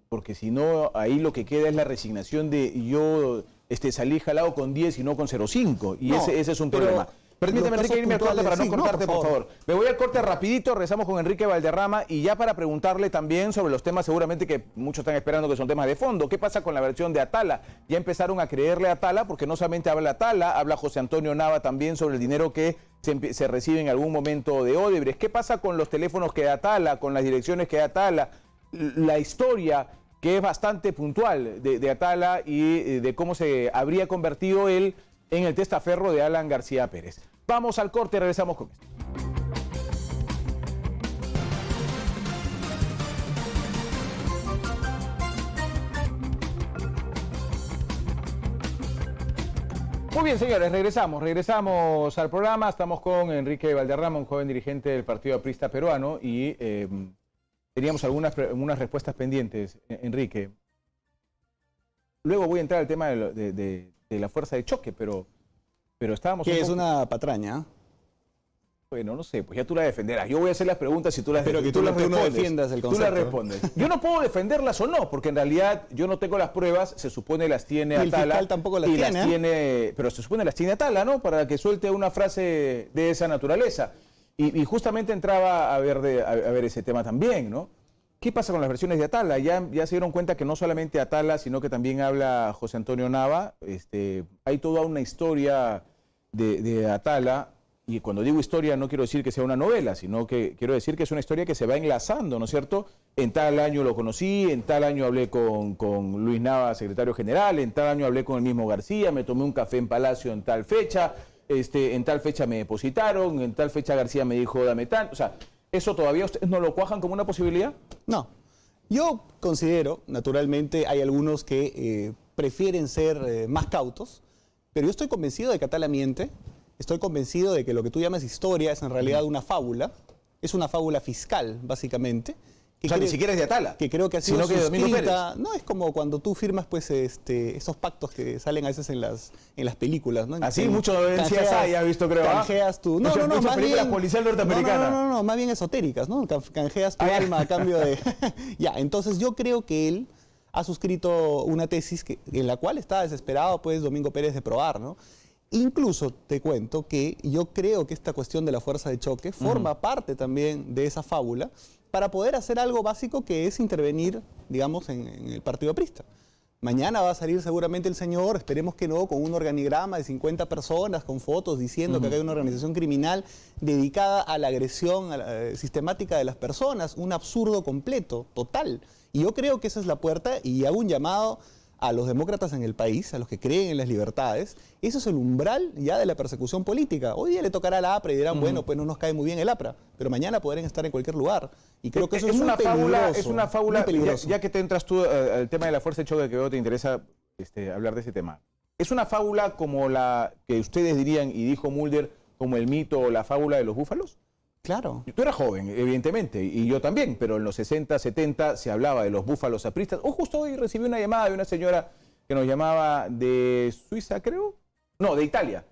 porque si no, ahí lo que queda es la resignación de yo salí jalado con 10 y no con 0,5, y no, ese es un problema. Permíteme, Enrique, irme al corte para no cortarte, por favor. Me voy al corte rapidito, regresamos con Enrique Valderrama y ya para preguntarle también sobre los temas seguramente que muchos están esperando que son temas de fondo. ¿Qué pasa con la versión de Atala? Ya empezaron a creerle a Atala porque no solamente habla Atala, habla José Antonio Nava también sobre el dinero que se recibe en algún momento de Odebrecht. ¿Qué pasa con los teléfonos que da Atala, con las direcciones que da Atala? La historia que es bastante puntual de Atala y de cómo se habría convertido él en el testaferro de Alan García Pérez. Vamos al corte y regresamos con esto. Muy bien, señores, regresamos al programa. Estamos con Enrique Valderrama, un joven dirigente del Partido Aprista Peruano, y teníamos algunas respuestas pendientes, Enrique. Luego voy a entrar al tema de la fuerza de choque, pero estábamos... Que es una patraña. Bueno, no sé, pues ya tú la defenderás. Yo voy a hacer las preguntas y tú las respondes. Pero que tú no defiendas el concepto. Tú las respondes. Yo no puedo defenderlas o no, porque en realidad yo no tengo las pruebas, se supone las tiene Atala. Y el fiscal tampoco las tiene. Pero se supone las tiene Atala, ¿no? Para que suelte una frase de esa naturaleza. Y justamente entraba a ver ese tema también, ¿no? ¿Qué pasa con las versiones de Atala? Ya se dieron cuenta que no solamente Atala, sino que también habla José Antonio Nava. Hay toda una historia de Atala. Y cuando digo historia no quiero decir que sea una novela, sino que quiero decir que es una historia que se va enlazando, ¿no es cierto? En tal año lo conocí, en tal año hablé con Luis Nava, secretario general, en tal año hablé con el mismo García, me tomé un café en Palacio en tal fecha, en tal fecha me depositaron, en tal fecha García me dijo dame tanto. O sea, ¿eso todavía ustedes no lo cuajan como una posibilidad? No. Yo considero, naturalmente, hay algunos que prefieren ser más cautos, pero yo estoy convencido de que Atala miente. Estoy convencido de que lo que tú llamas historia es en realidad una fábula. Es una fábula fiscal, básicamente. O sea, ni siquiera es de Atala. Que creo que ha sido suscrita. No, es como cuando tú firmas pues esos pactos que salen a veces en las películas, ¿no? Así, mucho de CSI ha visto, creo. Canjeas tu... No, más películas policial norteamericana. No, más bien esotéricas, ¿no? Canjeas tu alma a cambio de... Ya, entonces yo creo que él ha suscrito una tesis en la cual está desesperado, pues, Domingo Pérez de probar, ¿no? Incluso te cuento que yo creo que esta cuestión de la fuerza de choque forma parte también de esa fábula para poder hacer algo básico que es intervenir, digamos, en el partido aprista. Mañana va a salir seguramente el señor, esperemos que no, con un organigrama de 50 personas, con fotos diciendo que acá hay una organización criminal dedicada a la agresión sistemática de las personas, un absurdo completo, total. Y yo creo que esa es la puerta y hago un llamado a los demócratas en el país, a los que creen en las libertades. Eso es el umbral ya de la persecución política. Hoy día le tocará a la APRA y dirán, bueno, pues no nos cae muy bien el APRA, pero mañana podrán estar en cualquier lugar. Y creo que eso es una fábula. Es una fábula, ya que te entras tú al tema de la fuerza de choque, que veo te interesa hablar de ese tema. ¿Es una fábula como la que ustedes dirían, y dijo Mulder, como el mito o la fábula de los búfalos? Claro. Tú eras joven, evidentemente, y yo también, pero en los 60, 70 se hablaba de los búfalos apristas. Justo hoy recibí una llamada de una señora que nos llamaba de Suiza, creo. No, de Italia.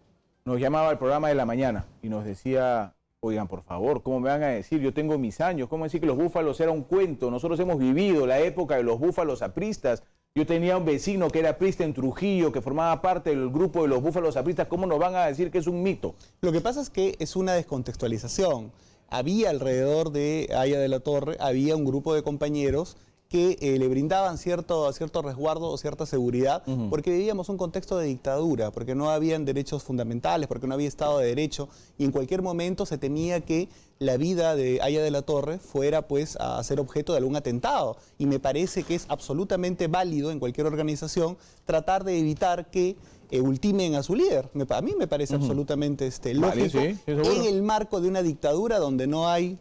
Nos llamaba al programa de la mañana y nos decía, oigan, por favor, ¿cómo me van a decir? Yo tengo mis años, ¿cómo decir que los búfalos era un cuento? Nosotros hemos vivido la época de los búfalos apristas. Yo tenía un vecino que era aprista en Trujillo, que formaba parte del grupo de los búfalos apristas. ¿Cómo nos van a decir que es un mito? Lo que pasa es que es una descontextualización. Había alrededor de Haya de la Torre, había un grupo de compañeros que le brindaban cierto resguardo o cierta seguridad, porque vivíamos un contexto de dictadura, porque no habían derechos fundamentales, porque no había Estado de Derecho, y en cualquier momento se temía que la vida de Haya de la Torre fuera pues a ser objeto de algún atentado. Y me parece que es absolutamente válido en cualquier organización tratar de evitar que ultimen a su líder. A mí me parece absolutamente lógico, Vale, sí, en el marco de una dictadura donde no hay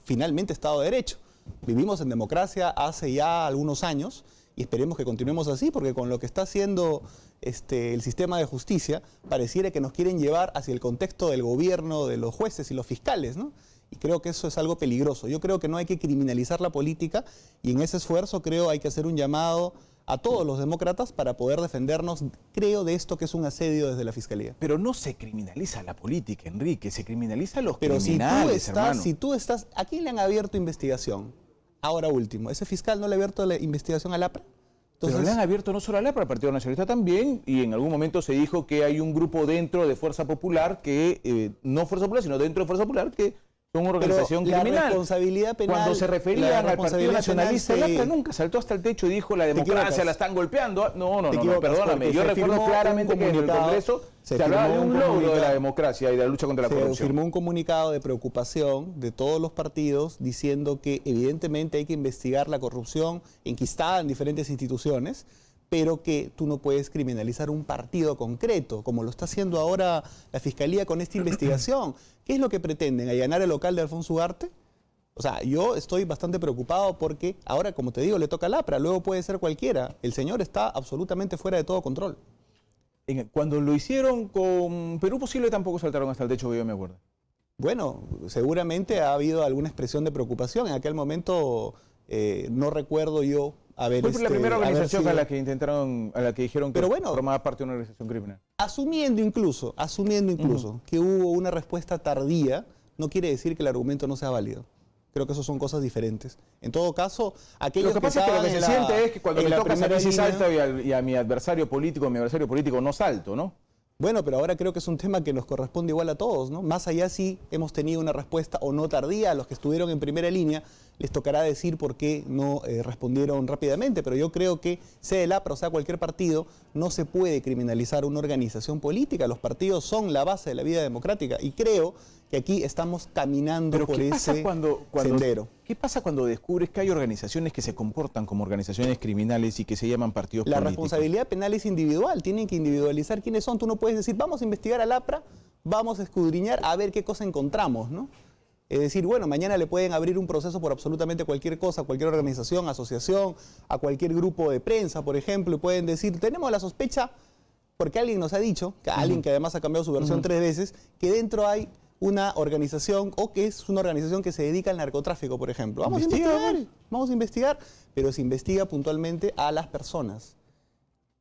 finalmente Estado de Derecho. Vivimos en democracia hace ya algunos años y esperemos que continuemos así, porque con lo que está haciendo el sistema de justicia, pareciera que nos quieren llevar hacia el contexto del gobierno, de los jueces y los fiscales, ¿no? Y creo que eso es algo peligroso. Yo creo que no hay que criminalizar la política y en ese esfuerzo creo hay que hacer un llamado a todos los demócratas para poder defendernos, creo, de esto que es un asedio desde la Fiscalía. Pero no se criminaliza la política, Enrique, se criminaliza a los Pero criminales, hermano. si tú estás, ¿a quién le han abierto investigación? Ahora último, ¿ese fiscal no le ha abierto la investigación al APRA? Pero le han abierto no solo al APRA, al Partido Nacionalista también, y en algún momento se dijo que hay un grupo dentro de Fuerza Popular, que no Fuerza Popular, sino dentro de Fuerza Popular, que son una organización criminal. La responsabilidad penal, cuando se referían al Partido Nacionalista, el APRA penal nunca saltó hasta el techo y dijo la democracia la están golpeando. No, perdóname. Yo recuerdo firmó claramente que en el Congreso se hablaba de un logro de la democracia y de la lucha contra la corrupción. Se firmó un comunicado de preocupación de todos los partidos diciendo que evidentemente hay que investigar la corrupción enquistada en diferentes instituciones, pero que tú no puedes criminalizar un partido concreto, como lo está haciendo ahora la Fiscalía con esta investigación. ¿Qué es lo que pretenden? ¿Allanar el local de Alfonso Ugarte? O sea, yo estoy bastante preocupado porque ahora, como te digo, le toca al APRA, luego puede ser cualquiera. El señor está absolutamente fuera de todo control. Cuando lo hicieron con Perú Posible tampoco saltaron hasta el techo, que yo me acuerdo. Bueno, seguramente ha habido alguna expresión de preocupación. En aquel momento no recuerdo yo haber Fue la primera organización sido... a la que intentaron, a la que dijeron que formaba parte de una organización criminal. Asumiendo incluso que hubo una respuesta tardía, no quiere decir que el argumento no sea válido. Creo que eso son cosas diferentes. En todo caso, aquellos lo que pasa es que lo que se siente es que cuando me toca salir sí salto y a mi adversario político no salto, ¿no? Bueno, pero ahora creo que es un tema que nos corresponde igual a todos, ¿no? Más allá si hemos tenido una respuesta o no tardía, a los que estuvieron en primera línea les tocará decir por qué no respondieron rápidamente, pero yo creo que sea el APRA o sea cualquier partido, no se puede criminalizar una organización política. Los partidos son la base de la vida democrática y creo que aquí estamos caminando por ese sendero. ¿Qué pasa cuando descubres que hay organizaciones que se comportan como organizaciones criminales y que se llaman partidos políticos? La responsabilidad penal es individual, tienen que individualizar quiénes son. Tú no puedes decir, vamos a investigar al APRA, vamos a escudriñar a ver qué cosa encontramos, ¿no? Es decir, bueno, mañana le pueden abrir un proceso por absolutamente cualquier cosa, cualquier organización, asociación, a cualquier grupo de prensa, por ejemplo, y pueden decir, tenemos la sospecha, porque alguien nos ha dicho, que alguien que además ha cambiado su versión 3 veces, que dentro hay una organización o que es una organización que se dedica al narcotráfico, por ejemplo. Vamos a investigar, pero se investiga puntualmente a las personas.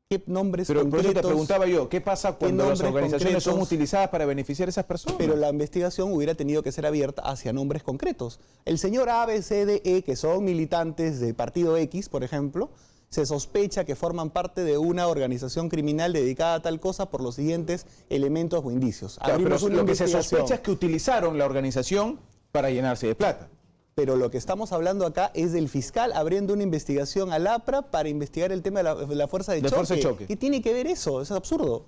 ¿Qué nombres concretos? Por eso te preguntaba yo, ¿qué pasa cuando las organizaciones son utilizadas para beneficiar a esas personas? Pero la investigación hubiera tenido que ser abierta hacia nombres concretos. El señor A, B, C, D, E, que son militantes del partido X, por ejemplo, se sospecha que forman parte de una organización criminal dedicada a tal cosa por los siguientes elementos o indicios. Claro, pero lo que se sospecha es que utilizaron la organización para llenarse de plata. Pero lo que estamos hablando acá es del fiscal abriendo una investigación al APRA para investigar el tema de la fuerza de choque. ¿Qué tiene que ver eso? Es absurdo.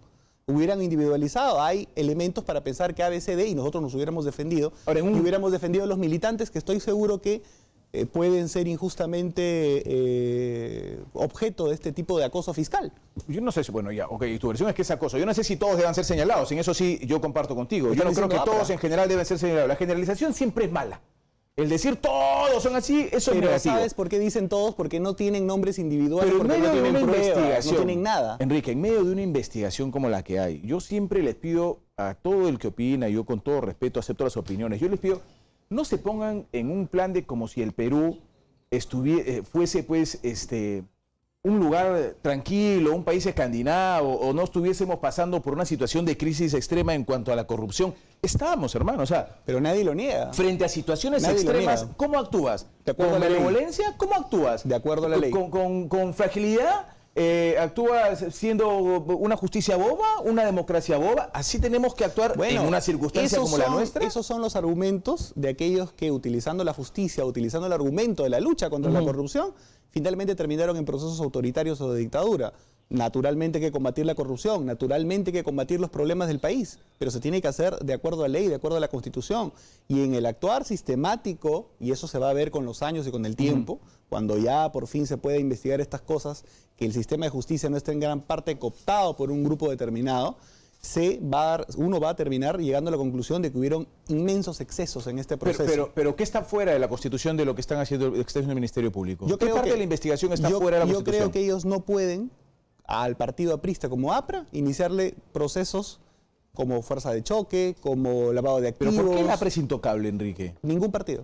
Hubieran individualizado. Hay elementos para pensar que ABCD y nosotros nos hubiéramos defendido. Ahora, y hubiéramos defendido a los militantes que estoy seguro que pueden ser injustamente objeto de este tipo de acoso fiscal. Yo no sé si, bueno, ya, ok, tu versión es que es acoso. Yo no sé si todos deban ser señalados. En eso sí, yo comparto contigo. Yo no creo que todos en general deben ser señalados. La generalización siempre es mala. El decir todos son así, eso es negativo. ¿Sabes por qué dicen todos? Porque no tienen nombres individuales, pero en medio de una investigación, no tienen nada. Enrique, en medio de una investigación como la que hay, yo siempre les pido a todo el que opina, yo con todo respeto acepto las opiniones, yo les pido, no se pongan en un plan de como si el Perú fuese pues un lugar tranquilo, un país escandinavo, o no estuviésemos pasando por una situación de crisis extrema en cuanto a la corrupción. Estábamos, hermano, o sea... Pero nadie lo niega. Frente a situaciones extremas, ¿cómo actúas? ¿Con benevolencia? ¿Cómo actúas? De acuerdo a la ley. ¿Con fragilidad? actúa siendo una justicia boba, una democracia boba. Así tenemos que actuar en una circunstancia como la nuestra. Esos son los argumentos de aquellos que, utilizando la justicia, utilizando el argumento de la lucha contra la corrupción, finalmente terminaron en procesos autoritarios o de dictadura. Naturalmente hay que combatir la corrupción, naturalmente hay que combatir los problemas del país, pero se tiene que hacer de acuerdo a ley, de acuerdo a la Constitución. Y en el actuar sistemático, y eso se va a ver con los años y con el tiempo, cuando ya por fin se pueda investigar estas cosas, que el sistema de justicia no esté en gran parte cooptado por un grupo determinado, uno va a terminar llegando a la conclusión de que hubieron inmensos excesos en este proceso. Pero ¿qué está fuera de la Constitución de lo que están haciendo el Ministerio Público? ¿Qué parte de la investigación está fuera de la Constitución? Yo creo que ellos no pueden al partido aprista como APRA iniciarle procesos como fuerza de choque, como lavado de activos. ¿Pero por qué el APRA es intocable, Enrique? Ningún partido.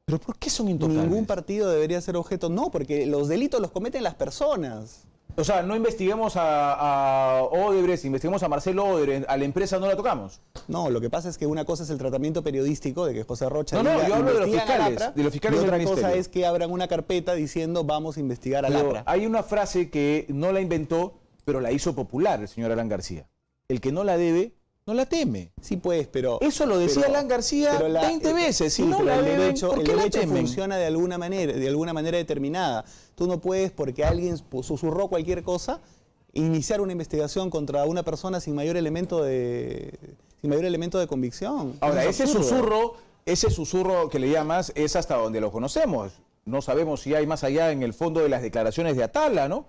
¿Pero por qué son intocables? Ningún partido debería ser objeto. No, porque los delitos los cometen las personas. O sea, no investiguemos a Odebrecht, investiguemos a Marcelo Odebrecht, a la empresa no la tocamos. No, lo que pasa es que una cosa es el tratamiento periodístico de que José Rocha... No, yo hablo de los fiscales, APRA, de los fiscales del ministerio. Y otra cosa es que abran una carpeta diciendo vamos a investigar al APRA. Hay una frase que no la inventó, pero la hizo popular el señor Alan García. El que no la debe, no la teme. Sí, pues, pero... Eso lo decía Alan García 20 veces. Si no la deben, ¿por qué la temen? Funciona de alguna manera determinada. Tú no puedes, porque alguien susurró cualquier cosa, iniciar una investigación contra una persona sin mayor elemento de convicción. Ahora, ese susurro que le llamas es hasta donde lo conocemos. No sabemos si hay más allá en el fondo de las declaraciones de Atala, ¿no?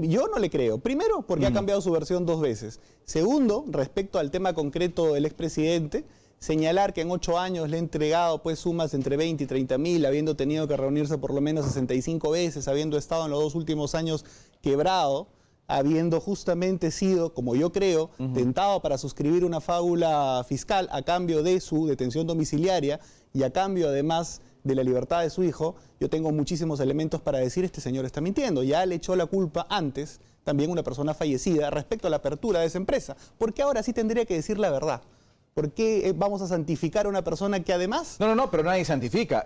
Yo no le creo. Primero, porque ha cambiado su versión 2 veces. Segundo, respecto al tema concreto del expresidente, señalar que en 8 años le ha entregado pues sumas entre 20 y 30 mil, habiendo tenido que reunirse por lo menos 65 veces, habiendo estado en los 2 últimos años quebrado, habiendo justamente sido, como yo creo, tentado para suscribir una fábula fiscal a cambio de su detención domiciliaria y a cambio además de la libertad de su hijo, yo tengo muchísimos elementos para decir este señor está mintiendo. Ya le echó la culpa antes también una persona fallecida respecto a la apertura de esa empresa. ¿Por qué ahora sí tendría que decir la verdad? ¿Por qué vamos a santificar a una persona que además... No, pero nadie santifica.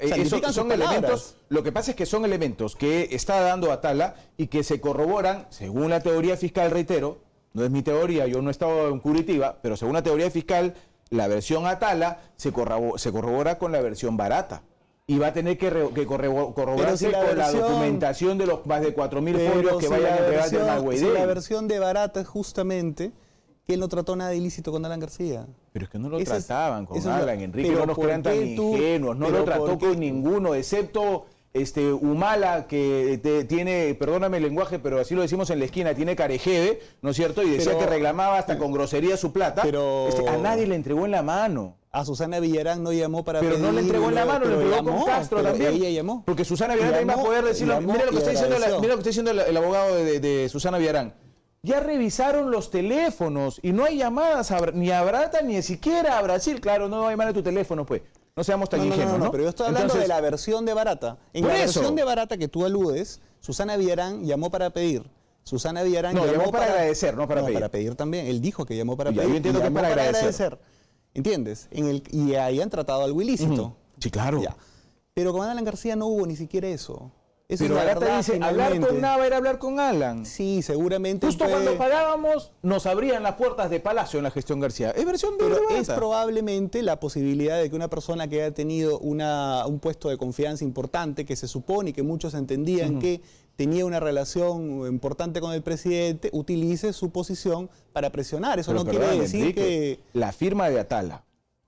Son elementos, lo que pasa es que son elementos que está dando Atala y que se corroboran, según la teoría fiscal, reitero, no es mi teoría, yo no he estado en Curitiba, pero según la teoría fiscal, la versión Atala se corrobora con la versión Barata. Y va a tener que corroborarse con la documentación de los más de 4.000 folios que vayan a entregar del Malhuidén. Si la versión de Barata es justamente que él no trató nada ilícito con Alan García. Pero es que no lo trataban con Alan, Enrique, no nos crean tan ingenuos, no lo trató con ninguno, excepto Humala, que tiene, perdóname el lenguaje, pero así lo decimos en la esquina, tiene carejede, ¿no es cierto? Y decía que reclamaba hasta con grosería su plata. A nadie le entregó en la mano. A Susana Villarán no llamó para pedir. Pero no le entregó en la mano, le entregó con Castro también. Ella llamó. Porque Susana Villarán también va a poder decirlo. Mira lo que está diciendo el abogado de Susana Villarán. Ya revisaron los teléfonos y no hay llamadas ni a Barata ni siquiera a Brasil. Claro, no va a llamar a tu teléfono, pues. No seamos tan ingenuos, ¿no? Pero yo estoy hablando de la versión de Barata. En la versión de Barata que tú aludes, Susana Villarán llamó para pedir. Susana Villarán llamó para agradecer, no para pedir. Para pedir también. Él dijo que llamó para pedir. Yo entiendo que para agradecer. ¿Entiendes? Y ahí han tratado algo ilícito. Sí, claro. Ya. Pero con Alan García no hubo ni siquiera eso. Pero Barata dice, hablar con Nava era hablar con Alan. Sí, seguramente. Justo cuando pagábamos, nos abrían las puertas de Palacio en la gestión García. Es versión de Barata. Es probablemente la posibilidad de que una persona que haya tenido un puesto de confianza importante, que se supone y que muchos entendían que tenía una relación importante con el presidente, utilice su posición para presionar. Eso no quiere decir, Enrique, que... La firma de Atala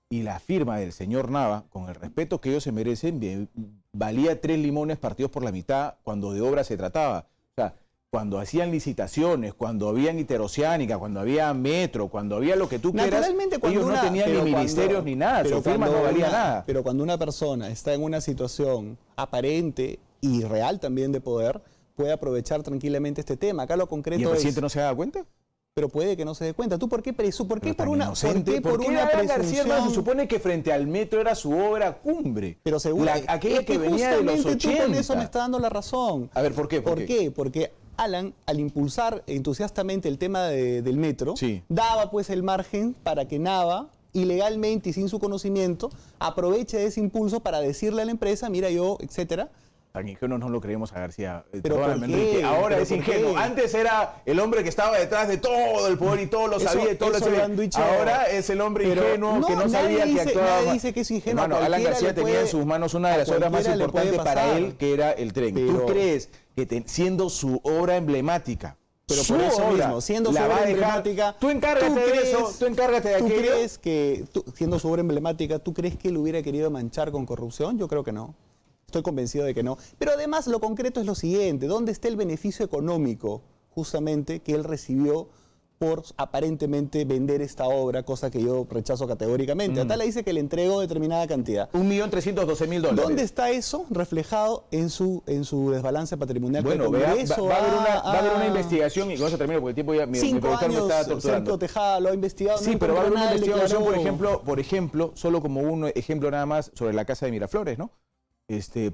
y la firma del señor Nava, con el respeto que ellos se merecen, valía 3 limones partidos por la mitad cuando de obra se trataba. O sea, cuando hacían licitaciones, cuando había interoceánica, cuando había metro, cuando había lo que tú quieras, ellos no tenían ni ministerios ni nada, su firma no valía nada. Pero cuando una persona está en una situación aparente y real también de poder, puede aprovechar tranquilamente este tema. Acá lo concreto es... ¿Y el presidente no se da cuenta? Pero puede que no se dé cuenta. ¿Tú por qué por una García no se supone que frente al metro era su obra cumbre? Pero seguro aquella que venía de los 80. Tú con eso me está dando la razón. A ver, ¿por qué? ¿Por qué? Porque Alan, al impulsar entusiastamente el tema del metro, daba pues el margen para que Nava, ilegalmente y sin su conocimiento, aproveche ese impulso para decirle a la empresa, mira yo, etcétera, Tan ingenuo no lo creemos a García. ¿Pero Perdóname, por qué? Enrique, ahora ¿Pero es por ingenuo. qué? Antes era el hombre que estaba detrás de todo el poder y todo lo Eso- sabía y todo lo eso lo sabía. han dicho- Ahora es el hombre Pero ingenuo que no sabía que actuaba. Nadie dice que es ingenuo. Hermano, Alan Cualquiera García le tenía en puede- sus manos una de a las obras más cualquiera le puede importantes para pasar. él, que era el tren. ¿Tú Pero- crees que siendo su obra emblemática, Pero su por eso obra, mismo, siendo su la va obra a dejar? emblemática, Tú encárgate de eso, tú encárgate de ¿tú aquello. crees que, siendo su obra emblemática, tú crees que él hubiera querido manchar con corrupción? Yo creo que no. Estoy convencido de que no. Pero además lo concreto es lo siguiente, ¿dónde está el beneficio económico justamente que él recibió por aparentemente vender esta obra, cosa que yo rechazo categóricamente? Atala dice que le entregó determinada cantidad. $1.312.000. ¿Dónde está eso reflejado en su desbalance patrimonial? Que el Bueno, vea, Congreso va a haber una ha- investigación, y con eso termino porque el tiempo ya mi 5 productor me años está Sergio torturando. Tejada lo ha investigado. Sí, no pero va a haber encontró una nada, él investigación, declaró. por ejemplo, solo como un ejemplo nada más sobre la casa de Miraflores, ¿no?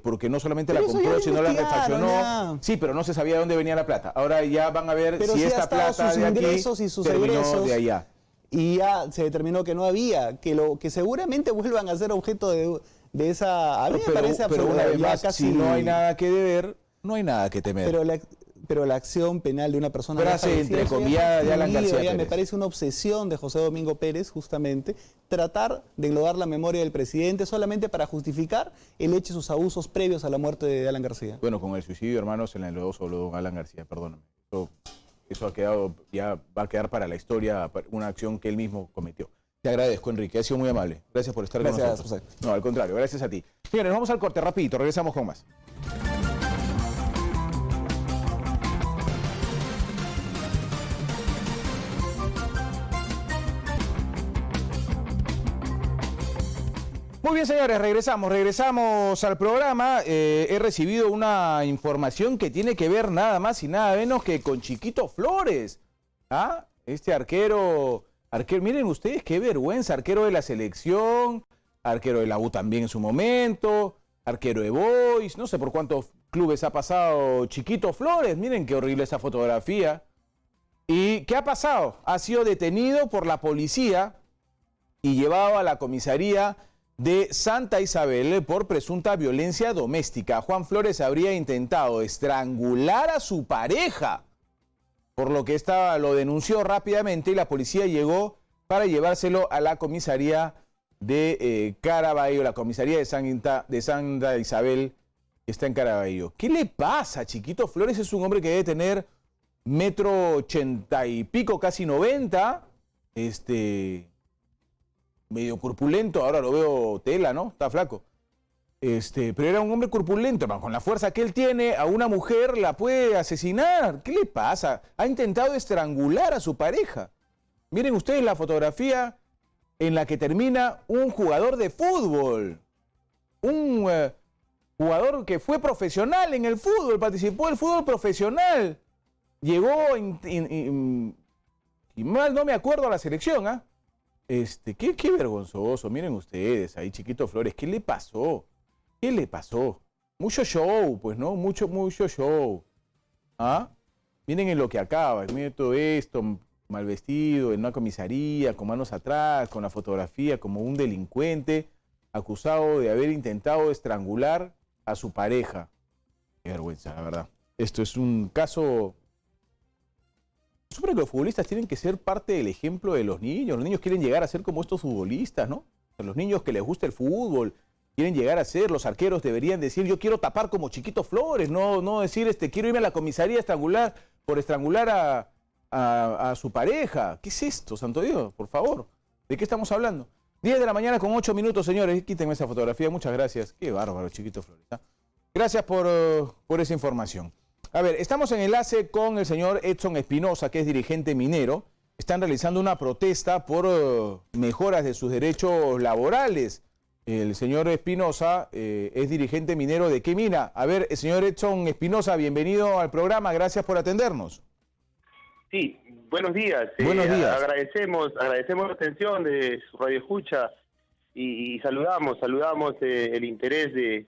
Porque no solamente Pero la eso ya compró, lo sino la investigaron, refaccionó. ya. Sí, pero no se sabía de dónde venía la plata. Ahora ya van a ver Pero si sí ha esta estado plata sus de aquí ingresos y sus terminó egresos. de allá. Y ya se determinó que no había, que seguramente vuelvan a ser objeto de esa... A mí me parece Pero una absurdo, vez ya más, casi- si no hay nada que deber, no hay nada que temer. Pero la acción penal de una persona... Frase ya fallecida, entrecomillada eso ya de Alan está García extinguido, ya me Pérez. parece una obsesión de José Domingo Pérez, justamente, tratar de enlodar la memoria del presidente solamente para justificar el hecho de sus abusos previos a la muerte de Alan García. Bueno, con el suicidio, hermanos, se le enlodó solo don Alan García, perdóname. Eso ha quedado, ya va a quedar para la historia, una acción que él mismo cometió. Te agradezco, Enrique, ha sido muy amable. Gracias por estar Gracias, con nosotros. José. No, al contrario, gracias a ti. Señores, vamos al corte rapidito, regresamos con más. Muy bien, señores, regresamos al programa. He recibido una información que tiene que ver nada más y nada menos que con Chiquito Flores. ¿Ah? Este arquero, miren ustedes qué vergüenza, arquero de la selección, arquero de la U también en su momento, arquero de Boys, no sé por cuántos clubes ha pasado Chiquito Flores, miren qué horrible esa fotografía. ¿Y qué ha pasado? Ha sido detenido por la policía y llevado a la comisaría de Santa Isabel por presunta violencia doméstica. Juan Flores habría intentado estrangular a su pareja, por lo que lo denunció rápidamente y la policía llegó para llevárselo a la comisaría de Caraballo, la comisaría de Santa Isabel, que está en Caraballo. ¿Qué le pasa, Chiquito Flores? Es un hombre que debe tener 1,80 y pico, casi 90, medio corpulento, ahora lo veo tela, ¿no? Está flaco. Pero era un hombre corpulento, hermano. Con la fuerza que él tiene, a una mujer la puede asesinar. ¿Qué le pasa? Ha intentado estrangular a su pareja. Miren ustedes la fotografía en la que termina un jugador de fútbol. Un jugador que fue profesional en el fútbol, participó del fútbol profesional. Llegó, y mal no me acuerdo, a la selección, ¿ah? Qué vergonzoso, miren ustedes, ahí Chiquito Flores, ¿qué le pasó? ¿Qué le pasó? Mucho show, pues, ¿no? Mucho show. ¿Ah? Miren en lo que acaba, miren todo esto, mal vestido, en una comisaría, con manos atrás, con la fotografía como un delincuente acusado de haber intentado estrangular a su pareja. Qué vergüenza, la verdad. Esto es un caso... Supongo que los futbolistas tienen que ser parte del ejemplo de los niños. Los niños quieren llegar a ser como estos futbolistas, ¿no? Los niños que les gusta el fútbol quieren llegar a ser. Los arqueros deberían decir, yo quiero tapar como Chiquito Flores, no decir, quiero irme a la comisaría a estrangular por estrangular a su pareja. ¿Qué es esto, santo Dios? Por favor, ¿de qué estamos hablando? 10 de la mañana con 8 minutos, señores. Quítenme esa fotografía, muchas gracias. Qué bárbaro, Chiquito Flores. ¿Ah? Gracias por esa información. A ver, estamos en enlace con el señor Edson Espinosa, que es dirigente minero. Están realizando una protesta por mejoras de sus derechos laborales. El señor Espinosa es dirigente minero de ¿qué mina? A ver, señor Edson Espinosa, bienvenido al programa. Gracias por atendernos. Sí, buenos días. Buenos días. Agradecemos la atención de su radio escucha y saludamos el interés de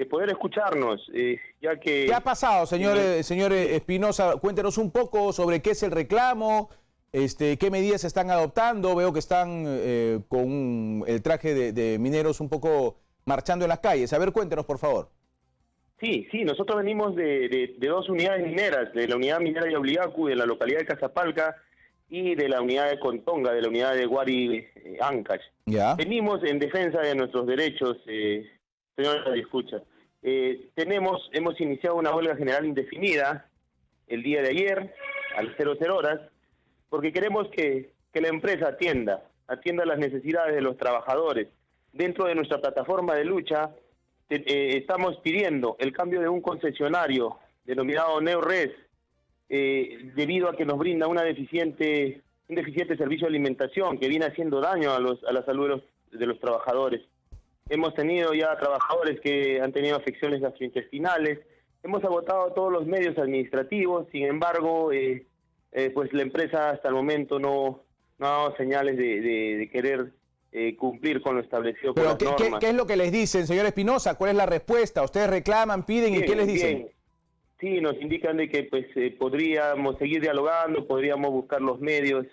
poder escucharnos, ya que... ¿Qué ha pasado, señor Espinosa? Cuéntenos un poco sobre qué es el reclamo, qué medidas se están adoptando. Veo que están con el traje de mineros un poco marchando en las calles. A ver, cuéntenos, por favor. Sí, nosotros venimos de dos unidades mineras, de la unidad minera de Obligacu, de la localidad de Casapalca, y de la unidad de Contonga, de la unidad de Guari Ancash. Ya. Venimos en defensa de nuestros derechos, señora Escucha. Hemos iniciado una huelga general indefinida el día de ayer, a las 00 horas, porque queremos que la empresa atienda las necesidades de los trabajadores. Dentro de nuestra plataforma de lucha, estamos pidiendo el cambio de un concesionario denominado Neores, debido a que nos brinda un deficiente servicio de alimentación que viene haciendo daño a la salud de los trabajadores. Hemos tenido ya trabajadores que han tenido afecciones gastrointestinales, hemos agotado todos los medios administrativos, sin embargo, pues la empresa hasta el momento no ha dado señales de querer cumplir con lo establecido por las normas. ¿Qué es lo que les dicen, señor Espinosa? ¿Cuál es la respuesta? ¿Ustedes reclaman, piden y qué les dicen? Bien. Sí, nos indican de que pues podríamos seguir dialogando, podríamos buscar los medios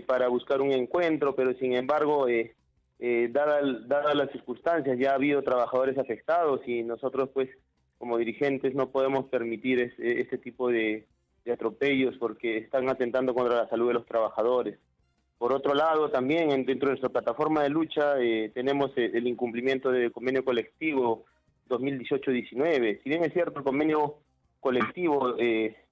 para buscar un encuentro, pero sin embargo, dadas las circunstancias, ya ha habido trabajadores afectados y nosotros pues como dirigentes no podemos permitir este tipo de atropellos porque están atentando contra la salud de los trabajadores. Por otro lado, también dentro de nuestra plataforma de lucha tenemos el incumplimiento del convenio colectivo 2018-19. Si bien es cierto, el convenio colectivo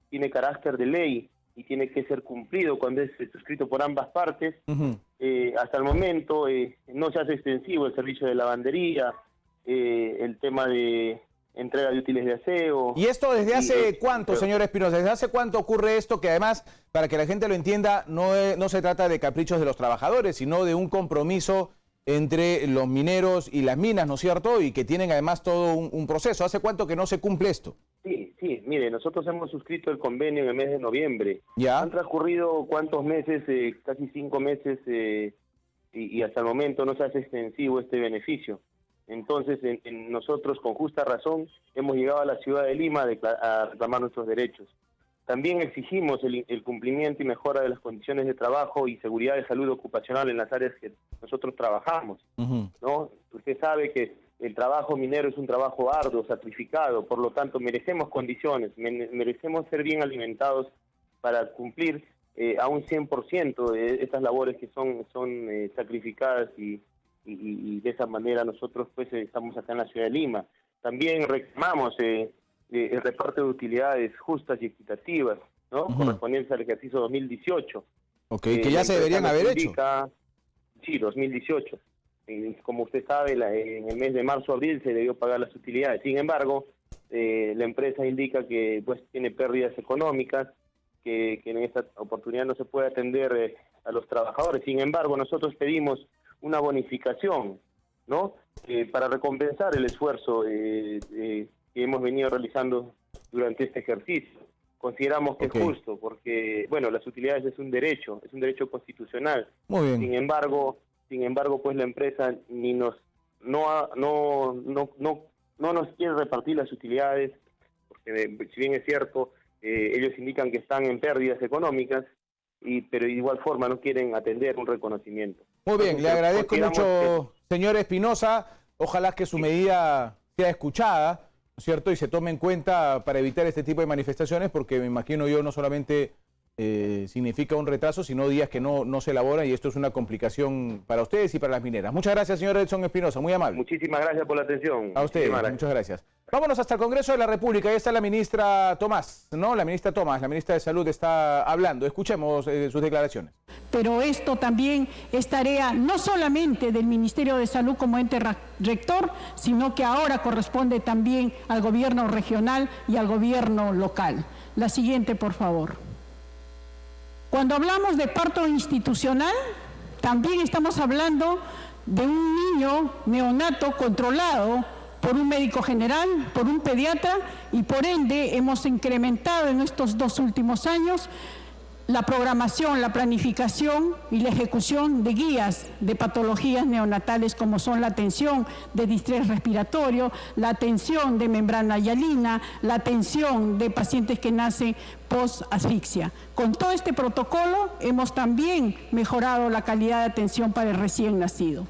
tiene carácter de ley y tiene que ser cumplido cuando es suscrito por ambas partes, hasta el momento no se hace extensivo el servicio de lavandería, el tema de entrega de útiles de aseo. ¿Y esto desde hace cuánto, señor Espinosa? ¿Desde hace cuánto ocurre esto? Que además, para que la gente lo entienda, no se trata de caprichos de los trabajadores, sino de un compromiso entre los mineros y las minas, ¿no es cierto? Y que tienen además todo un proceso. ¿Hace cuánto que no se cumple esto? Sí, mire, nosotros hemos suscrito el convenio en el mes de noviembre. ¿Ya? Han transcurrido cuántos meses, casi 5 meses, y hasta el momento no se hace extensivo este beneficio. Entonces, nosotros con justa razón hemos llegado a la ciudad de Lima a reclamar nuestros derechos. También exigimos el cumplimiento y mejora de las condiciones de trabajo y seguridad de salud ocupacional en las áreas que nosotros trabajamos, ¿no? Usted sabe que el trabajo minero es un trabajo arduo, sacrificado, por lo tanto merecemos condiciones, merecemos ser bien alimentados para cumplir a un 100% de estas labores que son sacrificadas y de esa manera nosotros pues estamos acá en la ciudad de Lima. También reclamamos el reparto de utilidades justas y equitativas, ¿no? Correspondientes al ejercicio 2018. Ok, que ya se deberían haber hecho. Sí, 2018. Como usted sabe, en el mes de marzo-abril se debió pagar las utilidades. Sin embargo, la empresa indica que pues tiene pérdidas económicas, que en esta oportunidad no se puede atender a los trabajadores. Sin embargo, nosotros pedimos una bonificación, ¿no? Para recompensar el esfuerzo que hemos venido realizando durante este ejercicio. Consideramos que es justo, porque, bueno, las utilidades es un derecho constitucional. Muy bien. Sin embargo, pues la empresa no nos quiere repartir las utilidades, porque si bien es cierto, ellos indican que están en pérdidas económicas, pero de igual forma no quieren atender un reconocimiento. Muy bien, le agradezco mucho, señor Espinosa. Ojalá que su medida sea escuchada, ¿no es cierto? Y se tome en cuenta para evitar este tipo de manifestaciones, porque me imagino yo no solamente significa un retraso, sino días que no se elaboran, y esto es una complicación para ustedes y para las mineras. Muchas gracias, señor Edson Espinosa, muy amable. Muchísimas gracias por la atención. A ustedes, muchas gracias. Vámonos hasta el Congreso de la República. Ahí está la ministra Tomás, ¿no? La ministra de Salud está hablando. Escuchemos sus declaraciones. Pero esto también es tarea no solamente del Ministerio de Salud como ente rector, sino que ahora corresponde también al gobierno regional y al gobierno local. La siguiente, por favor. Cuando hablamos de parto institucional, también estamos hablando de un niño neonato controlado por un médico general, por un pediatra, y por ende hemos incrementado en estos 2 últimos años la programación, la planificación y la ejecución de guías de patologías neonatales como son la atención de distrés respiratorio, la atención de membrana hialina, la atención de pacientes que nacen post-asfixia. Con todo este protocolo hemos también mejorado la calidad de atención para el recién nacido.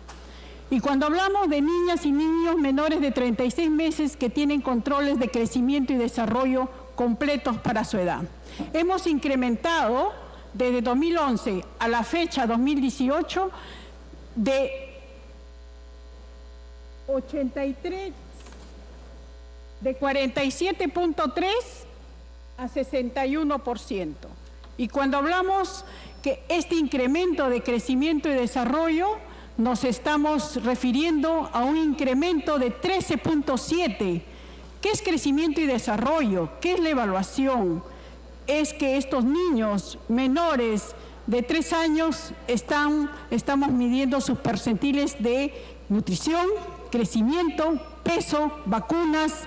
Y cuando hablamos de niñas y niños menores de 36 meses que tienen controles de crecimiento y desarrollo completos para su edad, hemos incrementado desde 2011 a la fecha 2018 de 47.3 a 61%. Y cuando hablamos que este incremento de crecimiento y desarrollo, nos estamos refiriendo a un incremento de 13.7. ¿Qué es crecimiento y desarrollo? ¿Qué es la evaluación? Es que estos niños menores de 3 años estamos midiendo sus percentiles de nutrición, crecimiento, peso, vacunas.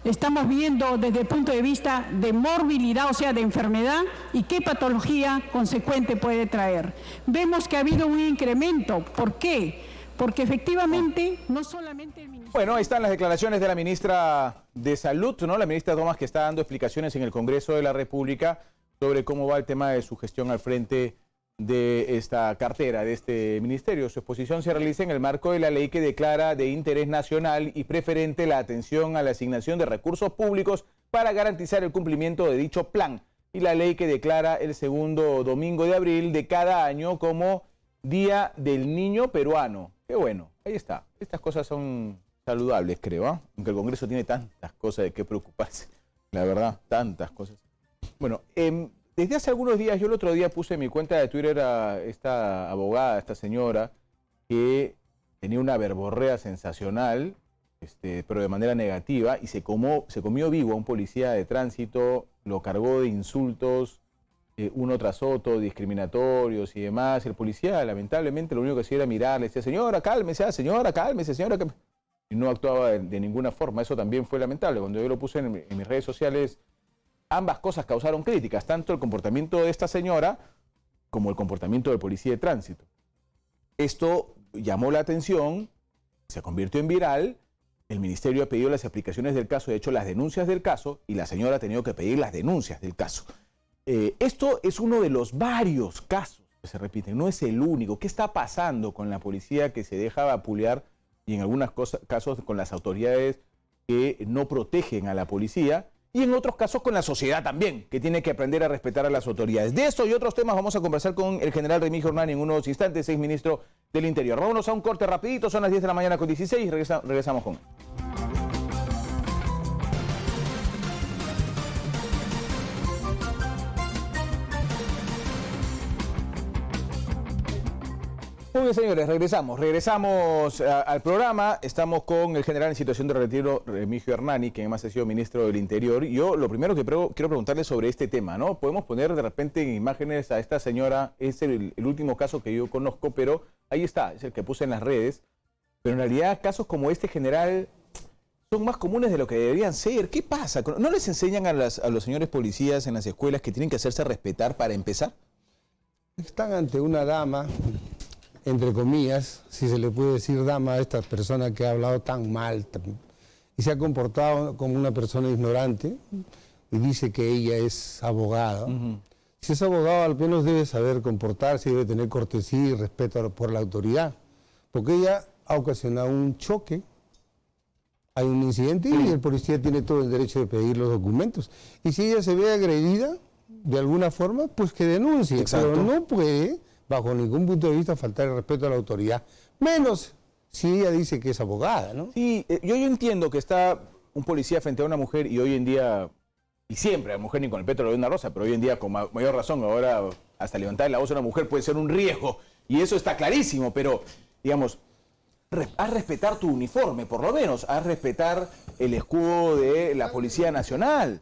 Estamos viendo desde el punto de vista de morbilidad, o sea, de enfermedad, y qué patología consecuente puede traer. Vemos que ha habido un incremento. ¿Por qué? Porque efectivamente no solamente el Ministerio... Bueno, ahí están las declaraciones de la ministra de Salud, ¿no? La ministra Tomás, que está dando explicaciones en el Congreso de la República sobre cómo va el tema de su gestión al frente de esta cartera, de este ministerio. Su exposición se realiza en el marco de la ley que declara de interés nacional y preferente la atención a la asignación de recursos públicos para garantizar el cumplimiento de dicho plan, y la ley que declara el segundo domingo de abril de cada año como Día del Niño Peruano. Qué bueno, ahí está. Estas cosas son saludables, creo, ¿eh? Aunque el Congreso tiene tantas cosas de qué preocuparse, la verdad, tantas cosas. Bueno, desde hace algunos días, yo el otro día puse en mi cuenta de Twitter a esta abogada, esta señora, que tenía una verborrea sensacional, pero de manera negativa, y se comió vivo a un policía de tránsito, lo cargó de insultos, uno tras otro, discriminatorios y demás. El policía, lamentablemente, lo único que hacía era mirar, le decía, señora, cálmese, señora, cálmese, señora. Y no actuaba de ninguna forma. Eso también fue lamentable. Cuando yo lo puse en mis redes sociales, ambas cosas causaron críticas, tanto el comportamiento de esta señora como el comportamiento del policía de tránsito. Esto llamó la atención, se convirtió en viral, el ministerio ha pedido las explicaciones del caso, de hecho las denuncias del caso, y la señora ha tenido que pedir las denuncias del caso. Esto es uno de los varios casos que se repiten, no es el único. ¿Qué está pasando con la policía que se deja vapulear y en algunos casos con las autoridades que no protegen a la policía? Y en otros casos con la sociedad también, que tiene que aprender a respetar a las autoridades. De esto y otros temas vamos a conversar con el general Remigio Hernani en unos instantes, exministro del Interior. Vámonos a un corte rapidito, son las 10 de la mañana con 16 y regresamos con él. Muy bien, señores, regresamos al programa. Estamos con el general en situación de retiro, Remigio Hernani, quien además ha sido ministro del Interior. Yo lo primero que quiero preguntarle sobre este tema, ¿no? Podemos poner de repente en imágenes a esta señora, es el último caso que yo conozco, pero ahí está, es el que puse en las redes. Pero en realidad casos como este, general, son más comunes de lo que deberían ser. ¿Qué pasa? ¿No les enseñan a los señores policías en las escuelas que tienen que hacerse respetar para empezar? Están ante una dama, entre comillas, si se le puede decir dama a esta persona que ha hablado tan mal y se ha comportado como una persona ignorante y dice que ella es abogada. Si es abogado, al menos debe saber comportarse, debe tener cortesía y respeto por la autoridad, porque ella ha ocasionado un choque, hay un incidente y el policía tiene todo el derecho de pedir los documentos. Y si ella se ve agredida de alguna forma, pues que denuncie. Exacto. Pero no puede, bajo ningún punto de vista, faltar el respeto a la autoridad, menos si ella dice que es abogada, ¿no? Sí, yo entiendo que está un policía frente a una mujer y hoy en día, y siempre la mujer ni con el pétalo de una rosa, pero hoy en día con mayor razón, ahora hasta levantar la voz a una mujer puede ser un riesgo, y eso está clarísimo, pero, digamos, haz respetar tu uniforme, por lo menos, haz respetar el escudo de la Policía Nacional.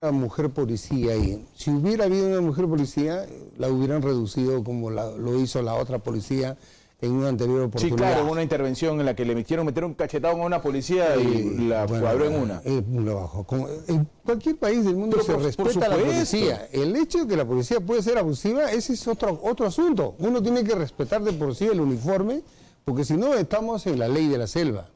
Una mujer policía ahí. Si hubiera habido una mujer policía, la hubieran reducido como lo hizo la otra policía en una anterior oportunidad. Sí, claro, una intervención en la que le metieron un cachetado a una policía y la cuadró en una. En cualquier país del mundo se respeta a la policía. El hecho de que la policía puede ser abusiva, ese es otro asunto. Uno tiene que respetar de por sí el uniforme, porque si no estamos en la ley de la selva.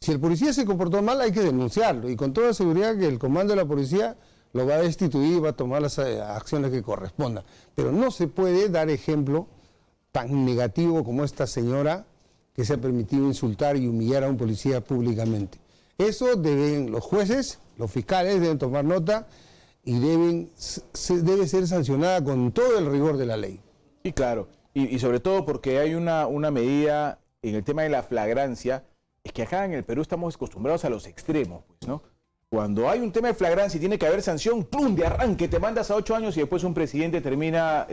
Si el policía se comportó mal, hay que denunciarlo, y con toda seguridad que el comando de la policía lo va a destituir y va a tomar las acciones que correspondan. Pero no se puede dar ejemplo tan negativo como esta señora, que se ha permitido insultar y humillar a un policía públicamente. Eso deben los jueces, los fiscales deben tomar nota y debe ser sancionada con todo el rigor de la ley. Sí, claro. Y sobre todo porque hay una medida en el tema de la flagrancia, es que acá en el Perú estamos acostumbrados a los extremos, pues, ¿no? Cuando hay un tema de flagrancia y tiene que haber sanción, ¡plum!, de arranque, te mandas a 8 años y después un presidente termina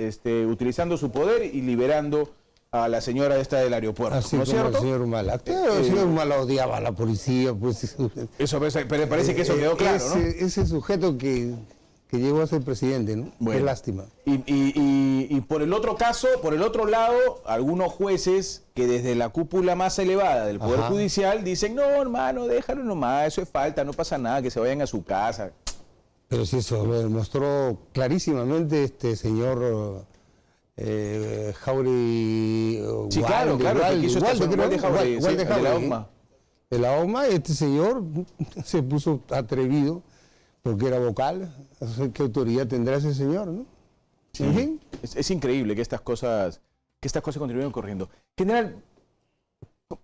utilizando su poder y liberando a la señora esta del aeropuerto. Así ¿No es como cierto? el señor Humala. El señor Humala odiaba a la policía, pues. Eso parece que eso quedó claro, ¿no? Ese sujeto que llegó a ser presidente, ¿no? Bueno. Qué lástima. Y por el otro caso, por el otro lado, algunos jueces que desde la cúpula más elevada del Poder Judicial dicen, no, hermano, déjalo nomás, eso es falta, no pasa nada, que se vayan a su casa. Pero si eso lo demostró clarísimamente este señor Jauregui. Sí, claro, que quiso de Jauregui, de la OMA. De la OMA, este señor se puso atrevido porque era vocal. ¿Qué autoridad tendrá ese señor, no? Sí. En fin. Es increíble que estas cosas continúen ocurriendo. General,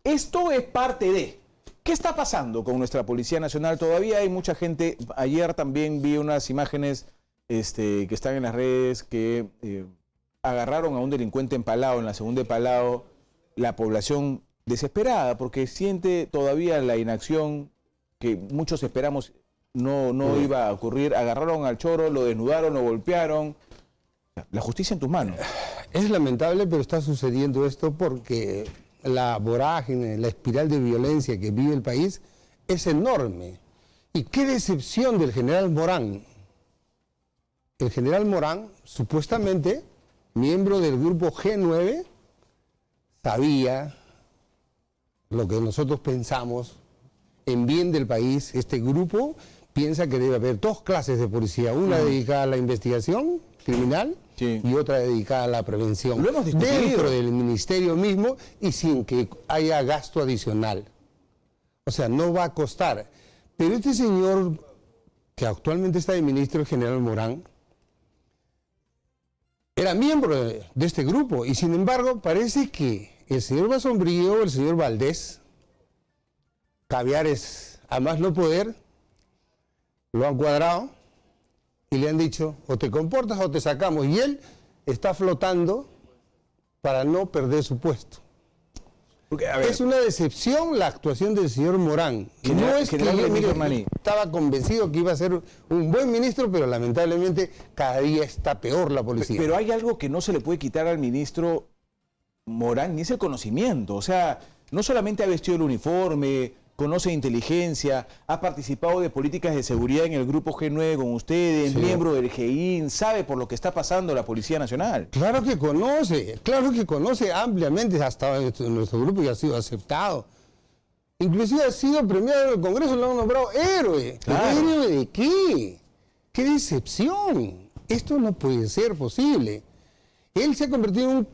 esto es parte de... ¿Qué está pasando con nuestra Policía Nacional? Todavía hay mucha gente... Ayer también vi unas imágenes que están en las redes que agarraron a un delincuente empalado, en la segunda empalado, la población desesperada porque siente todavía la inacción que muchos esperamos no iba a ocurrir. Agarraron al choro, lo desnudaron, lo golpearon. La justicia en tus manos. Es lamentable, pero está sucediendo esto porque la vorágine, la espiral de violencia que vive el país es enorme. Y qué decepción del general Morán. El general Morán, supuestamente, miembro del grupo G9, sabía lo que nosotros pensamos en bien del país. Este grupo piensa que debe haber dos clases de policía, una dedicada a la investigación criminal y otra dedicada a la prevención. Lo hemos discutido. Dentro del ministerio mismo y sin que haya gasto adicional. O sea, no va a costar. Pero este señor, que actualmente está de ministro, el general Morán, era miembro de este grupo y sin embargo parece que el señor Basombrío, el señor Valdés, caviares a más no poder, lo han cuadrado y le han dicho o te comportas o te sacamos, y él está flotando para no perder su puesto. Porque, a ver, es una decepción la actuación del señor Morán. No es que yo estaba convencido que iba a ser un buen ministro, pero lamentablemente cada día está peor la policía. Pero hay algo que no se le puede quitar al ministro Morán, ni es el conocimiento. O sea, no solamente ha vestido el uniforme, conoce inteligencia, ha participado de políticas de seguridad en el grupo G9 con ustedes, miembro del GIN, sabe por lo que está pasando la Policía Nacional. Claro que conoce ampliamente, hasta nuestro grupo ya ha sido aceptado. Inclusive ha sido premiado en el Congreso, lo han nombrado héroe. Claro. ¿Pero héroe de qué? ¡Qué decepción! Esto no puede ser posible. Él se ha convertido en un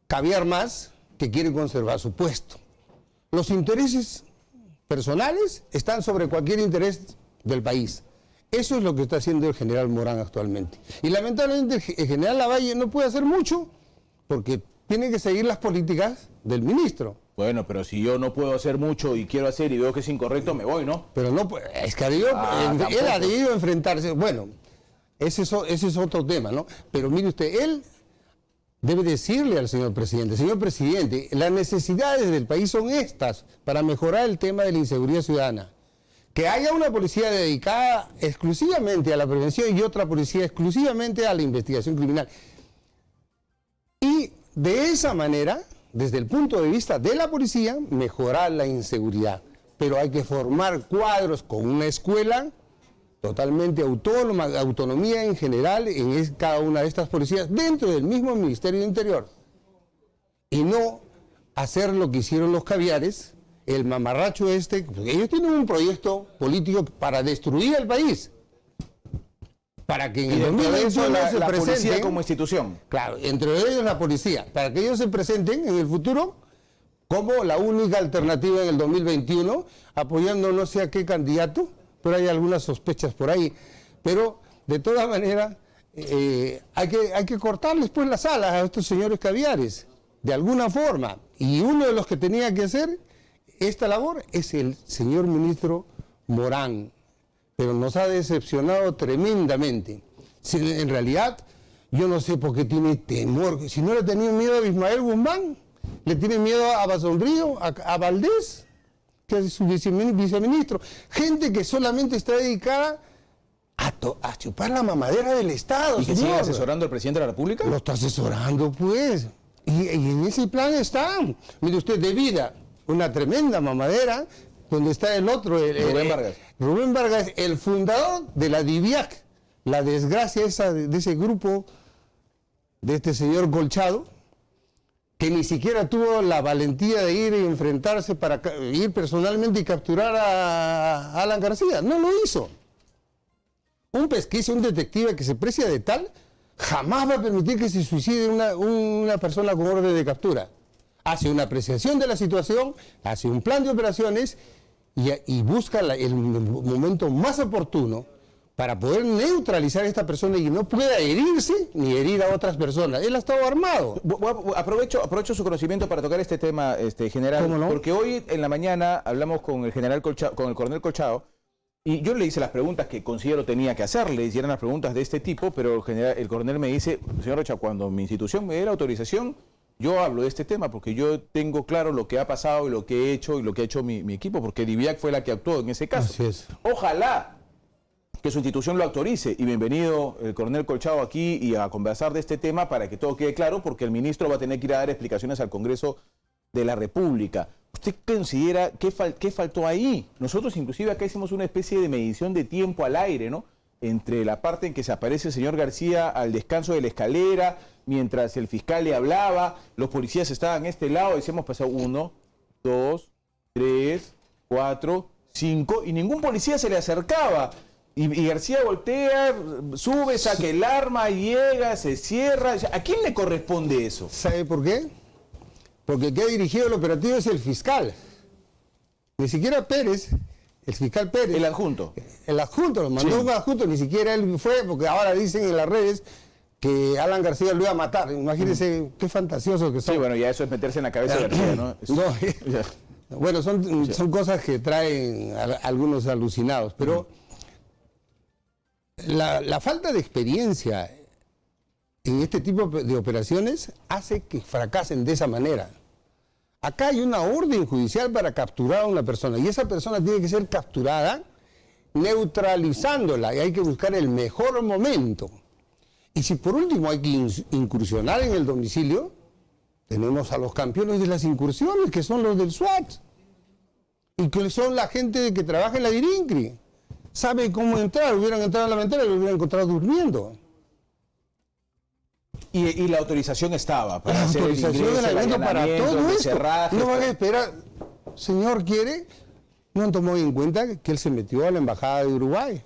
caviar más que quiere conservar su puesto. Los intereses personales están sobre cualquier interés del país. Eso es lo que está haciendo el general Morán actualmente. Y lamentablemente el general Lavalle no puede hacer mucho porque tiene que seguir las políticas del ministro. Bueno, pero si yo no puedo hacer mucho y quiero hacer y veo que es incorrecto, me voy, ¿no? Pero no, es que él ha debido enfrentarse. Bueno, ese es otro tema, ¿no? Pero mire usted, él debe decirle al señor presidente, las necesidades del país son estas para mejorar el tema de la inseguridad ciudadana. Que haya una policía dedicada exclusivamente a la prevención y otra policía exclusivamente a la investigación criminal. Y de esa manera, desde el punto de vista de la policía, mejorar la inseguridad. Pero hay que formar cuadros con una escuela totalmente autónoma, autonomía en general en cada una de estas policías dentro del mismo Ministerio de Interior. Y no hacer lo que hicieron los caviares, el mamarracho porque ellos tienen un proyecto político para destruir el país. Para que en el 2021 la policía como institución. Claro, entre ellos la policía, para que ellos se presenten en el futuro como la única alternativa en el 2021, apoyando no sé a qué candidato, pero hay algunas sospechas por ahí. Pero, de todas maneras, hay que cortarles pues las alas a estos señores caviares. de alguna forma. Y uno de los que tenía que hacer esta labor es el señor ministro Morán, pero nos ha decepcionado tremendamente. En realidad, yo no sé por qué tiene temor. Si no le tenía miedo a Ismael Guzmán, le tiene miedo a Bassonrío, a Valdés, que es su viceministro. Gente que solamente está dedicada a chupar la mamadera del Estado. ¿Y que señor. sigue asesorando al presidente de la República? Lo está asesorando, pues. Y en ese plan está. Mire usted, de vida, una tremenda mamadera, donde está el otro, Rubén Vargas. Rubén Vargas, el fundador de la DIVIAC, la desgracia esa de ese grupo, de este señor Colchado, que ni siquiera tuvo la valentía de ir y enfrentarse para ir personalmente y capturar a Alan García. No lo hizo. Un pesquisa, un detective que se precia de tal, jamás va a permitir que se suicide una persona con orden de captura. Hace una apreciación de la situación, hace un plan de operaciones y busca el momento más oportuno para poder neutralizar a esta persona y no pueda herirse ni herir a otras personas. Él ha estado armado. Aprovecho su conocimiento para tocar este tema, general, ¿Cómo no? porque hoy en la mañana hablamos con el general Colchado, con el coronel Colchado, y yo le hice las preguntas que considero tenía que hacerle, hicieran las preguntas de este tipo, pero el coronel me dice, señor Rocha, cuando mi institución me dé la autorización, yo hablo de este tema, porque yo tengo claro lo que ha pasado y lo que he hecho y lo que ha hecho mi equipo, porque DIVIAC fue la que actuó en ese caso. Así es. Ojalá que su institución lo autorice, y bienvenido el coronel Colchado aquí y a conversar de este tema para que todo quede claro, porque el ministro va a tener que ir a dar explicaciones al Congreso de la República. ¿Usted considera qué faltó ahí? Nosotros inclusive acá hicimos una especie de medición de tiempo al aire, ¿no? Entre la parte en que se aparece el señor García al descanso de la escalera, mientras el fiscal le hablaba, los policías estaban a este lado, decíamos pasado 1, 2, 3, 4, 5, y ningún policía se le acercaba. Y García voltea, sube, saca el arma, llega, se cierra. ¿A quién le corresponde eso? ¿Sabe por qué? Porque el que ha dirigido el operativo es el fiscal. Ni siquiera Pérez, el fiscal Pérez. El adjunto. El adjunto, lo mandó un adjunto, ni siquiera él fue, porque ahora dicen en las redes que Alan García lo iba a matar. Imagínense qué fantasioso que son. Sí, bueno, ya eso es meterse en la cabeza de García, ¿no? No, bueno, son cosas que traen algunos alucinados, pero la falta de experiencia en este tipo de operaciones hace que fracasen de esa manera. Acá hay una orden judicial para capturar a una persona y esa persona tiene que ser capturada neutralizándola y hay que buscar el mejor momento. Y si por último hay que incursionar en el domicilio, tenemos a los campeones de las incursiones, que son los del SWAT y que son la gente que trabaja en la DIRINCRI. Sabe cómo entrar, hubieran entrado a la mentira y lo hubieran encontrado durmiendo. Y la autorización estaba para La hacer autorización el del evento para todo esto. cerraje, No van a esperar. Señor, ¿quiere? No han tomado en cuenta que él se metió a la embajada de Uruguay.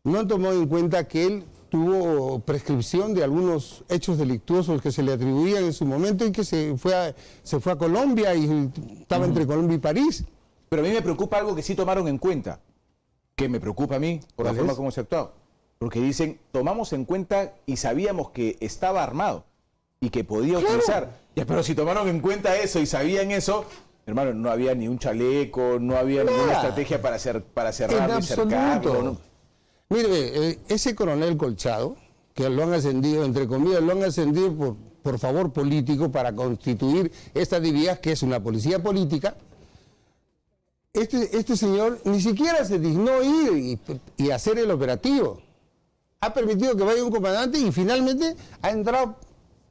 No han tomado en cuenta que él tuvo prescripción de algunos hechos delictuosos que se le atribuían en su momento y que se fue a Colombia y estaba entre Colombia y París. Pero a mí me preocupa algo que sí tomaron en cuenta, que me preocupa a mí por la forma como se ha actuado. Porque dicen, tomamos en cuenta y sabíamos que estaba armado y que podía utilizar. Ya, pero si tomaron en cuenta eso y sabían eso, hermano, no había ni un chaleco, no había ninguna estrategia para cerrarlo y cercarlo. ¿No? Mire, ese coronel Colchado, que lo han ascendido, entre comillas, lo han ascendido por favor político para constituir esta DIVIAC, que es una policía política. Este señor ni siquiera se dignó ir y hacer el operativo. Ha permitido que vaya un comandante y finalmente ha entrado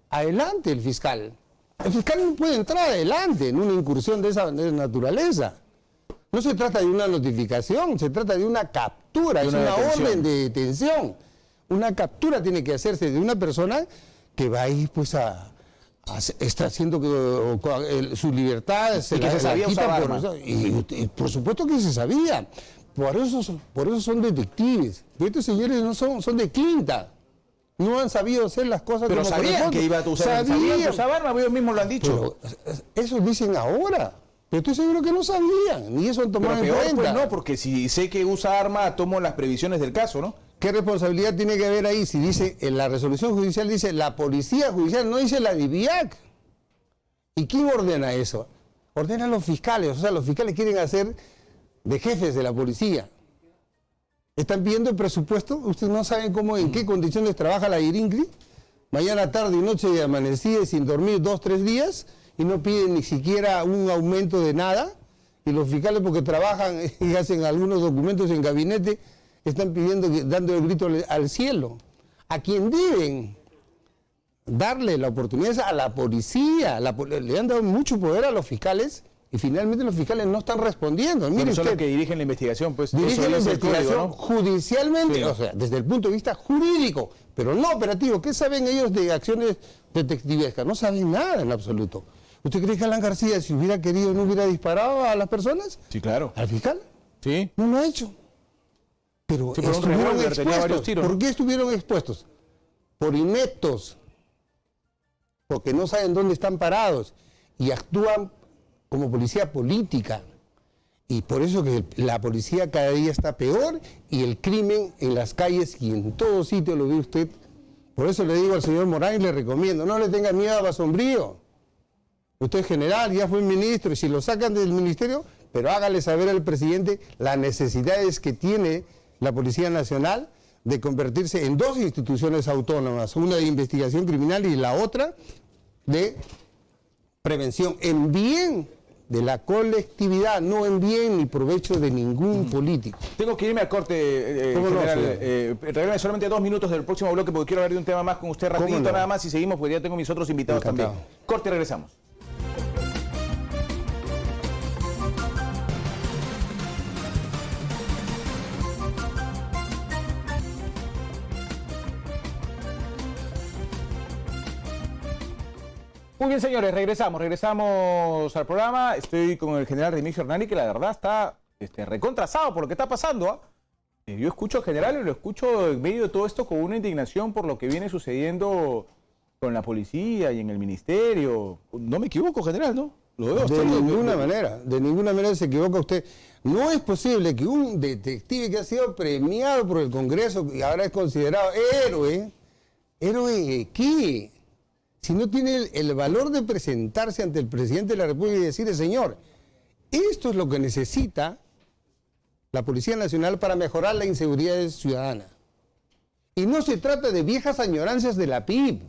adelante el fiscal. El fiscal no puede entrar adelante en una incursión de esa naturaleza. No se trata de una notificación, se trata de una captura, es una orden de detención. Una captura tiene que hacerse de una persona que va a ir pues está haciendo que su libertad se la quita por eso. Y por supuesto que se sabía. Por eso son detectives. Estos señores no son de quinta. No han sabido hacer las cosas pero como sabían que iba a usar arma, ellos mismos lo han dicho. Pero eso dicen ahora. Pero estoy seguro que no sabían, ni eso han tomado en cuenta. Pues no, porque si sé que usa arma, tomo las previsiones del caso, ¿no? ¿Qué responsabilidad tiene que haber ahí? Si dice, en la resolución judicial dice la policía judicial, no dice la DIVIAC. ¿Y quién ordena eso? Ordenan los fiscales, o sea, los fiscales quieren hacer de jefes de la policía. Están pidiendo el presupuesto, ustedes no saben cómo, en qué condiciones trabaja la IRINCRI, mañana, tarde y noche de amanecida sin dormir 2 o 3 días, y no piden ni siquiera un aumento de nada, y los fiscales porque trabajan y hacen algunos documentos en gabinete, están pidiendo, dando el grito al cielo. A quien deben darle la oportunidad es a la policía, le han dado mucho poder a los fiscales, y finalmente los fiscales no están respondiendo. Mire, son los que dirigen la investigación, pues. Dirigen la investigación código, ¿no? judicialmente, Sí. o sea, desde el punto de vista jurídico, pero no operativo. ¿Qué saben ellos de acciones detectivescas? No saben nada en absoluto. ¿Usted cree que Alan García, si hubiera querido, no hubiera disparado a las personas? Sí, claro. ¿Al fiscal? Sí. No lo ha hecho. Pero Sí, pero un estuvieron revólver tenía varios expuestos. tiros, ¿no? ¿Por qué estuvieron expuestos? Por ineptos. Porque no saben dónde están parados y actúan como policía política. Y por eso que la policía cada día está peor y el crimen en las calles y en todo sitio lo ve usted. Por eso le digo al señor Morán y le recomiendo, no le tenga miedo a Basombrío. Usted es general, ya fue ministro, y si lo sacan del ministerio, pero hágale saber al presidente las necesidades que tiene la Policía Nacional de convertirse en 2 instituciones autónomas, una de investigación criminal y la otra de prevención, en bien de la colectividad, no en bien ni provecho de ningún político. Tengo que irme a corte, ¿Cómo no, general. señor? Regálame solamente 2 minutos del próximo bloque porque quiero hablar de un tema más con usted rapidito no? nada más y seguimos porque ya tengo mis otros invitados Encantado. también. Corte y regresamos. Muy bien, señores, regresamos al programa. Estoy con el general Remigio Hernani, que la verdad está recontrasado por lo que está pasando. ¿Ah? Yo escucho al general y lo escucho en medio de todo esto con una indignación por lo que viene sucediendo con la policía y en el ministerio. No me equivoco, general, ¿no? Lo veo De ninguna manera se equivoca usted. No es posible que un detective que ha sido premiado por el Congreso y ahora es considerado héroe, ¿héroe de qué? Si no tiene el valor de presentarse ante el presidente de la República y decirle, señor, esto es lo que necesita la Policía Nacional para mejorar la inseguridad ciudadana. Y no se trata de viejas añoranzas de la PIB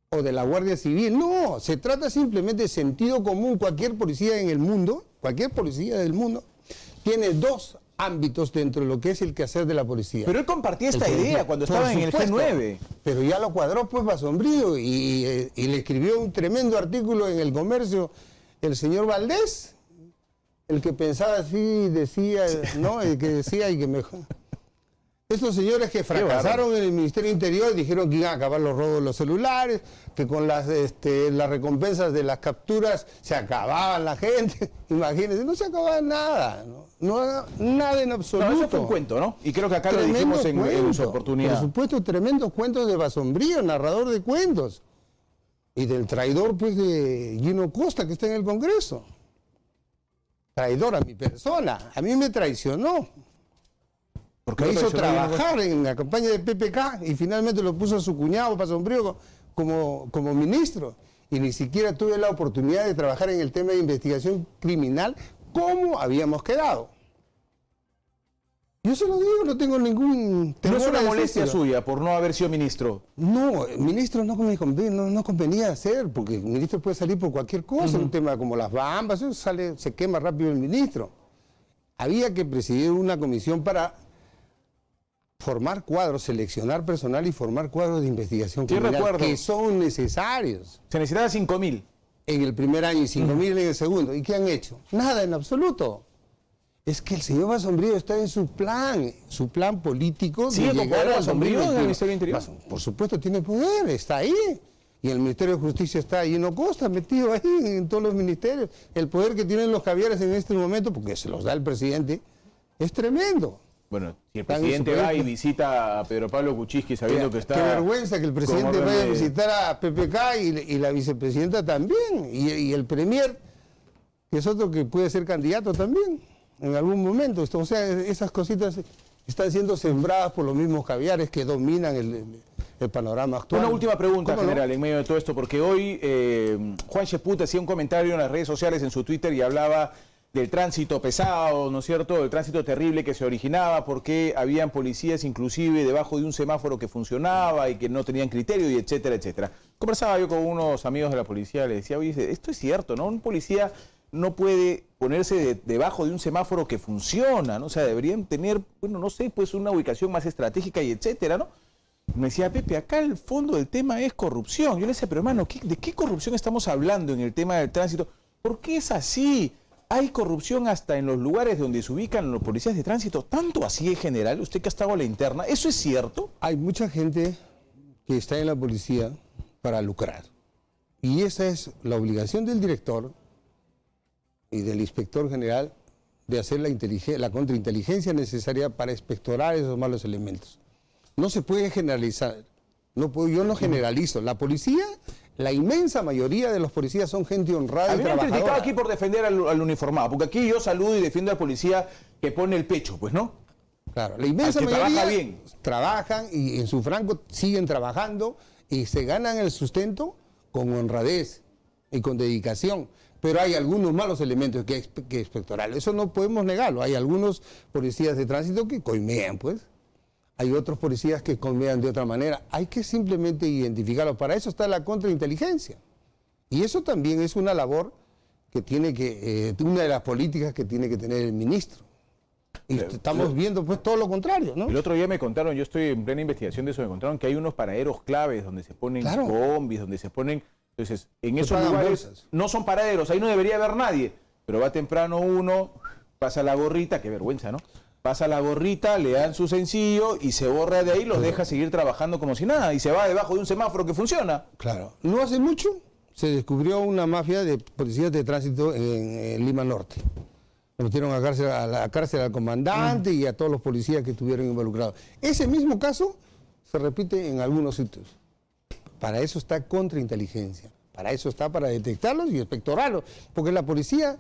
o de la Guardia Civil, no, se trata simplemente de sentido común. Cualquier policía en el mundo, cualquier policía del mundo, tiene 2 ámbitos dentro de lo que es el quehacer de la policía. Pero él compartía esta idea cuando estaba en el G9. Pero ya lo cuadró pues Basombrío y le escribió un tremendo artículo en El Comercio el señor Valdés, el que pensaba así, decía, ¿no? El que decía y que mejor. Estos señores que fracasaron en el Ministerio Interior dijeron que iban a acabar los robos de los celulares, que con las recompensas de las capturas se acababan la gente. Imagínense, no se acababa nada, no nada en absoluto. No, eso fue un cuento, ¿no? Y creo que acá lo dijimos en su oportunidad. Por supuesto, tremendos cuentos de Basombrío, narrador de cuentos. Y del traidor, pues, de Gino Costa, que está en el Congreso. Traidor a mi persona. A mí me traicionó. Porque Me hizo trabajar en la campaña de PPK y finalmente lo puso a su cuñado Basombrío como ministro. Y ni siquiera tuve la oportunidad de trabajar en el tema de investigación criminal como habíamos quedado. Yo se lo digo, no tengo ningún temor. No es una a molestia decírselo. suya por no haber sido ministro. No, ministro no convenía hacer, porque el ministro puede salir por cualquier cosa, un tema como las bambas, eso se quema rápido el ministro. Había que presidir una comisión para formar cuadros, seleccionar personal y formar cuadros de investigación criminal que son necesarios. Se necesitaba 5.000. En el primer año y 5.000 en el segundo. ¿Y qué han hecho? Nada en absoluto. Es que el señor Basombrío está en su plan político de ¿Sigue llegar con a Basombrío en el Ministerio Interior? Por supuesto tiene poder, está ahí. Y el Ministerio de Justicia está Gino Costa metido ahí en todos los ministerios. El poder que tienen los caviares en este momento, porque se los da el presidente, es tremendo. Bueno, si el presidente va y visita a Pedro Pablo Kuczynski sabiendo que está... Qué vergüenza que el presidente como vaya a visitar a PPK y la vicepresidenta también. Y el premier, que es otro que puede ser candidato también en algún momento. O sea, esas cositas están siendo sembradas por los mismos caviares que dominan el panorama actual. Una última pregunta, ¿Cómo no? general, en medio de todo esto, porque hoy Juan Cheput hacía un comentario en las redes sociales, en su Twitter, y hablaba del tránsito pesado, ¿no es cierto?, del tránsito terrible que se originaba porque habían policías inclusive debajo de un semáforo que funcionaba y que no tenían criterio, y etcétera, etcétera. Conversaba yo con unos amigos de la policía, le decía, oye, esto es cierto, ¿no? Un policía no puede ponerse debajo de un semáforo que funciona, ¿no? O sea, deberían tener, bueno, no sé, pues una ubicación más estratégica y etcétera, ¿no? Me decía, Pepe, acá el fondo del tema es corrupción. Yo le decía, pero hermano, ¿de qué corrupción estamos hablando en el tema del tránsito? ¿Por qué es así? Hay corrupción hasta en los lugares donde se ubican los policías de tránsito. ¿Tanto así en general? Usted que ha estado a la interna, ¿eso es cierto? Hay mucha gente que está en la policía para lucrar. Y esa es la obligación del director y del inspector general de hacer la contrainteligencia necesaria para inspectorar esos malos elementos. No se puede generalizar. Yo no generalizo. La policía, la inmensa mayoría de los policías son gente honrada y trabajadora. A mí me han criticado aquí por defender al uniformado, porque aquí yo saludo y defiendo al policía que pone el pecho, pues, ¿no? Claro, la inmensa mayoría trabaja bien. Trabajan y en su franco siguen trabajando y se ganan el sustento con honradez y con dedicación. Pero hay algunos malos elementos que inspectoral. Eso no podemos negarlo. Hay algunos policías de tránsito que coimean, pues. Hay otros policías que coimean de otra manera. Hay que simplemente identificarlos. Para eso está la contrainteligencia. Y eso también es una labor que tiene que, una de las políticas que tiene que tener el ministro. Y estamos viendo pues todo lo contrario, ¿no? El otro día me contaron, yo estoy en plena investigación de eso, me contaron que hay unos paraderos claves donde se ponen combis, donde se ponen... Entonces, en esos lugares no son paraderos, ahí no debería haber nadie, pero va temprano uno, pasa la gorrita, qué vergüenza, ¿no? Pasa la gorrita, le dan su sencillo y se borra de ahí, los deja seguir trabajando como si nada y se va debajo de un semáforo que funciona. Claro. No hace mucho se descubrió una mafia de policías de tránsito en Lima Norte. Lo metieron a la cárcel al comandante y a todos los policías que estuvieron involucrados. Ese mismo caso se repite en algunos sitios. Para eso está contrainteligencia. Para eso está para detectarlos y inspectorarlos. Porque la policía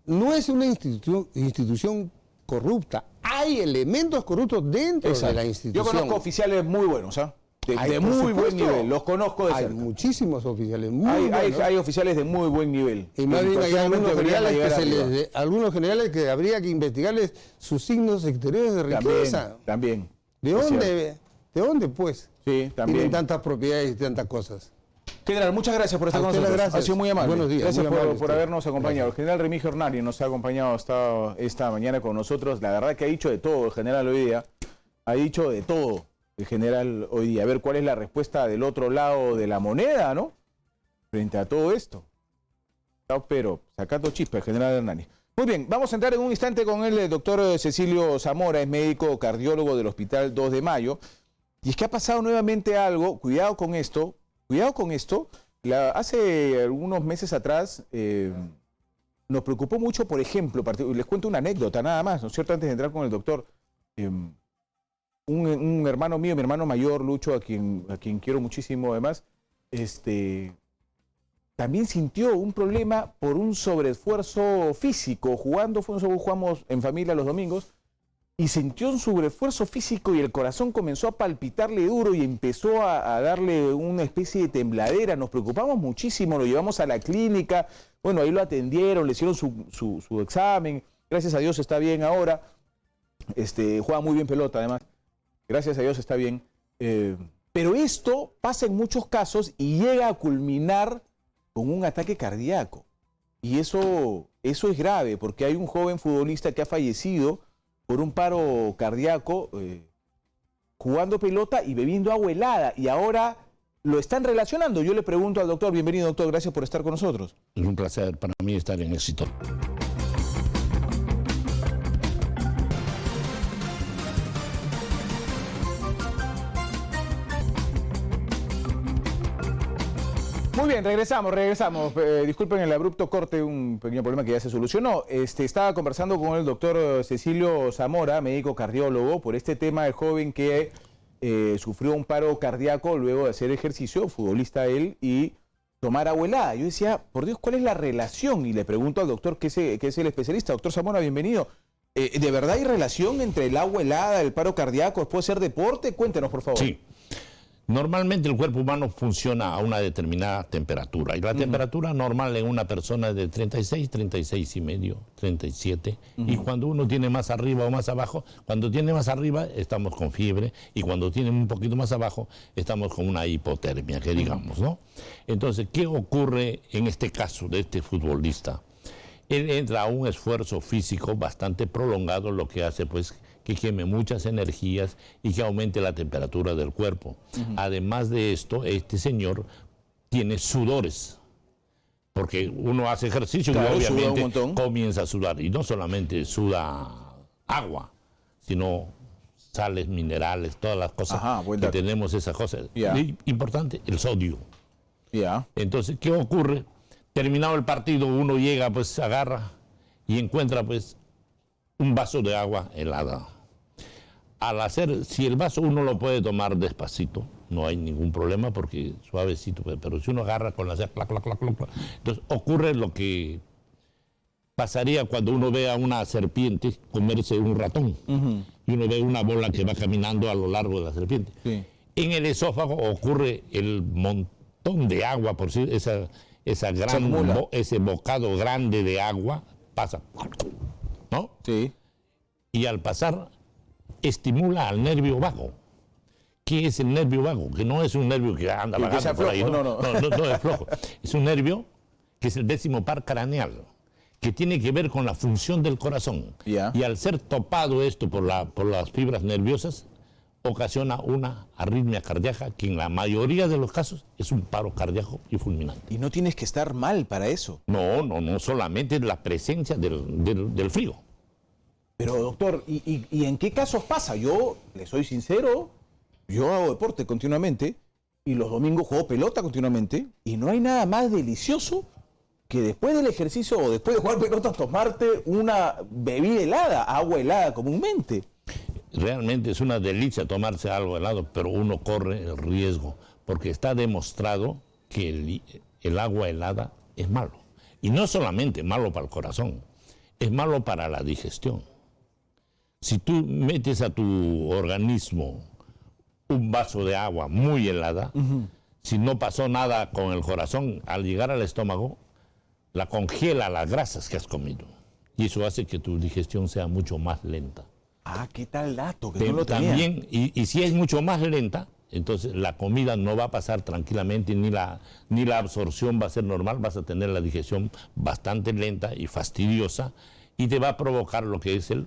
no es una institución corrupta. Hay elementos corruptos dentro de la institución. Yo conozco oficiales muy buenos, ¿ah? De muy buen nivel, los conozco de cerca. Hay muchísimos oficiales muy buenos. Hay oficiales de muy buen nivel. Y más bien hay algunos generales que habría que investigarles sus signos exteriores de riqueza. También. ¿De dónde pues? Sí, también. Tienen tantas propiedades y tantas cosas. General, muchas gracias por estar con nosotros. Gracias. Ha sido muy amable. Buenos días. Gracias por habernos acompañado. El general Remigio Hernani nos ha acompañado esta mañana con nosotros. La verdad que ha dicho de todo el general hoy día. Ha dicho de todo el general hoy día. A ver cuál es la respuesta del otro lado de la moneda, ¿no? Frente a todo esto. Pero sacando chispa el general Hernani. Muy bien, vamos a entrar en un instante con el doctor Cecilio Zamora, es médico cardiólogo del Hospital 2 de Mayo. Y es que ha pasado nuevamente algo, cuidado con esto, hace algunos meses atrás nos preocupó mucho, por ejemplo, les cuento una anécdota nada más, ¿no es cierto? Antes de entrar con el doctor, un hermano mío, mi hermano mayor, Lucho, a quien quiero muchísimo además, también sintió un problema por un sobreesfuerzo físico, jugamos en familia los domingos, y sintió un sobreesfuerzo físico y el corazón comenzó a palpitarle duro y empezó a darle una especie de tembladera. Nos preocupamos muchísimo, lo llevamos a la clínica, bueno, ahí lo atendieron, le hicieron su examen, gracias a Dios está bien ahora, juega muy bien pelota además, gracias a Dios está bien, pero esto pasa en muchos casos y llega a culminar con un ataque cardíaco. Y eso es grave porque hay un joven futbolista que ha fallecido por un paro cardíaco jugando pelota y bebiendo agua helada. Y ahora lo están relacionando. Yo le pregunto al doctor, bienvenido doctor, gracias por estar con nosotros. Es un placer para mí estar en Éxito. Muy bien, regresamos. Disculpen el abrupto corte, un pequeño problema que ya se solucionó. Estaba conversando con el doctor Cecilio Zamora, médico cardiólogo, por este tema del joven que sufrió un paro cardíaco luego de hacer ejercicio, futbolista él, y tomar agua helada. Yo decía, por Dios, ¿cuál es la relación? Y le pregunto al doctor, que es el especialista. Doctor Zamora, bienvenido. ¿De verdad hay relación entre el agua helada, el paro cardíaco? ¿Puede ser deporte? Cuéntenos, por favor. Sí. Normalmente el cuerpo humano funciona a una determinada temperatura. Y la temperatura normal en una persona es de 36, 36 y medio, 37. Y cuando uno tiene más arriba o más abajo, cuando tiene más arriba estamos con fiebre y cuando tiene un poquito más abajo estamos con una hipotermia, que digamos, ¿no? Entonces, ¿qué ocurre en este caso de este futbolista? Él entra a un esfuerzo físico bastante prolongado, lo que hace pues que queme muchas energías y que aumente la temperatura del cuerpo. Además de esto, este señor tiene sudores, porque uno hace ejercicio, claro, y obviamente suda un montón, comienza a sudar. Y no solamente suda agua, sino sales, minerales, todas las cosas que tenemos, esas cosas. Y, importante, el sodio. Entonces, ¿qué ocurre? Terminado el partido, uno llega, pues agarra y encuentra pues un vaso de agua helada. Al hacer, si el vaso uno lo puede tomar despacito, no hay ningún problema porque suavecito, pero si uno agarra con la clac, clac, clac, clac, entonces ocurre lo que pasaría cuando uno ve a una serpiente comerse un ratón y uno ve una bola que va caminando a lo largo de la serpiente. En el esófago ocurre el montón de agua, por si ese bocado grande de agua pasa, ¿no? Y al pasar estimula al nervio vago. ¿Qué es el nervio vago? Que no es un nervio que anda vagando por ahí, no es flojo. Es un nervio que es el 10º par craneal, que tiene que ver con la función del corazón. Y al ser topado esto por las fibras nerviosas, ocasiona una arritmia cardíaca que en la mayoría de los casos es un paro cardíaco y fulminante. Y no tienes que estar mal para eso. No solamente la presencia del frío. Pero doctor, ¿y en qué casos pasa? Yo, le soy sincero, yo hago deporte continuamente y los domingos juego pelota continuamente y no hay nada más delicioso que después del ejercicio o después de jugar pelota tomarte una bebida helada, agua helada comúnmente. Realmente es una delicia tomarse algo helado, pero uno corre el riesgo, porque está demostrado que el agua helada es malo. Y no solamente malo para el corazón, es malo para la digestión. Si tú metes a tu organismo un vaso de agua muy helada, si no pasó nada con el corazón, al llegar al estómago, la congela las grasas que has comido. Y eso hace que tu digestión sea mucho más lenta. Ah, qué tal dato, que no lo tenía. También, y si es mucho más lenta, entonces la comida no va a pasar tranquilamente, ni la absorción va a ser normal, vas a tener la digestión bastante lenta y fastidiosa, y te va a provocar lo que es el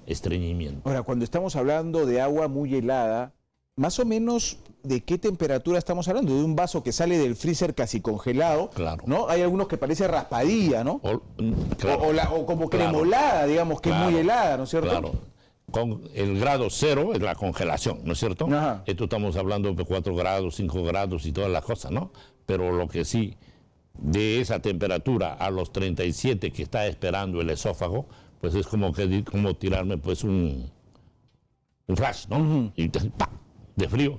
estreñimiento. Ahora, cuando estamos hablando de agua muy helada, más o menos, ¿de qué temperatura estamos hablando? De un vaso que sale del freezer casi congelado, ¿no? Hay algunos que parece raspadilla, ¿no? O como cremolada, digamos, que es muy helada, ¿no es cierto? Claro. Con el grado 0 es la congelación, ¿no es cierto? Esto estamos hablando de 4 grados, 5 grados y todas las cosas, ¿no? Pero lo que sí, de esa temperatura a los 37 que está esperando el esófago, pues es como tirarme pues un flash, ¿no? Y ¡pah! De frío.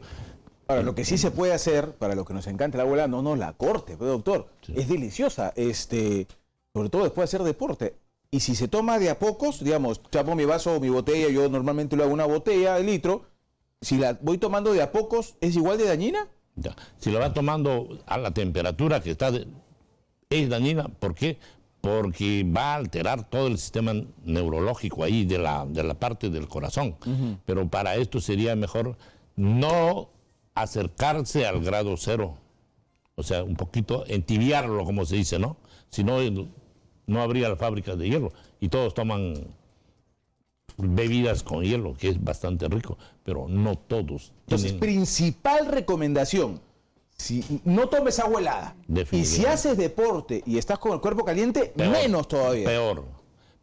Ahora, lo que sí se puede hacer, para los que nos encanta la abuela, no nos la corte, pero doctor, es deliciosa, sobre todo después de hacer deporte. Y si se toma de a pocos, digamos, chapo mi vaso o mi botella, yo normalmente lo hago una botella de litro, si la voy tomando de a pocos, ¿es igual de dañina? Ya. Si la va tomando a la temperatura que está, es dañina. ¿Por qué? Porque va a alterar todo el sistema neurológico ahí de la parte del corazón. Pero para esto sería mejor no acercarse al grado 0. O sea, un poquito entibiarlo, como se dice, ¿no? Si no, no habría fábricas de hielo y todos toman bebidas con hielo, que es bastante rico, pero no todos. Entonces, principal recomendación, si no tomes agua helada y si haces deporte y estás con el cuerpo caliente, menos todavía. Peor,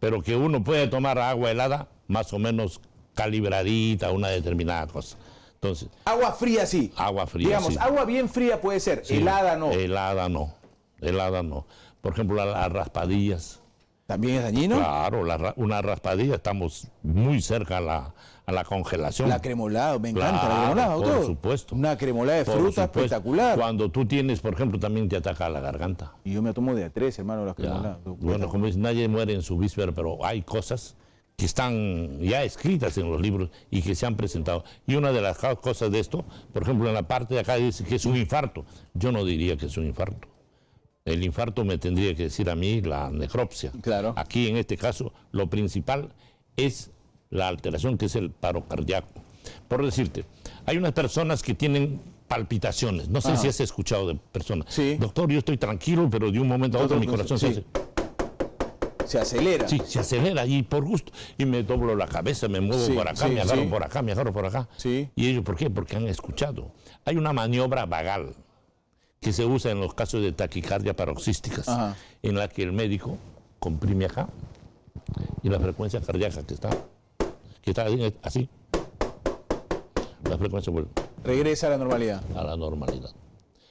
pero que uno puede tomar agua helada más o menos calibradita, una determinada cosa. Entonces, agua fría sí. Agua fría, digamos, sí. Agua bien fría puede ser, sí, helada no. Helada no. Por ejemplo, las raspadillas. ¿También es dañino? Claro, una raspadilla, estamos muy cerca a la congelación. La cremolada, me encanta la cremolada, doctor. Por supuesto. Una cremolada de fruta espectacular. Cuando tú tienes, por ejemplo, también te ataca la garganta. Y yo me tomo de a 3, hermano, las cremoladas. Bueno, como dice, nadie muere en su víspera, pero hay cosas que están ya escritas en los libros y que se han presentado. Y una de las cosas de esto, por ejemplo, en la parte de acá dice que es un infarto. Yo no diría que es un infarto. El infarto me tendría que decir a mí la necropsia. Claro. Aquí, en este caso, lo principal es la alteración, que es el paro cardíaco. Por decirte, hay unas personas que tienen palpitaciones. No sé si has escuchado de personas. Sí. Doctor, yo estoy tranquilo, pero de un momento a otro mi corazón se hace... Se acelera. Sí, se acelera y por gusto. Y me doblo la cabeza, me muevo por acá, me agarro por acá, me agarro por acá. Sí. ¿Y ellos por qué? Porque han escuchado. Hay una maniobra vagal que se usa en los casos de taquicardia paroxísticas, en la que el médico comprime acá y la frecuencia cardíaca que está así, la frecuencia vuelve. Regresa a la normalidad. A la normalidad.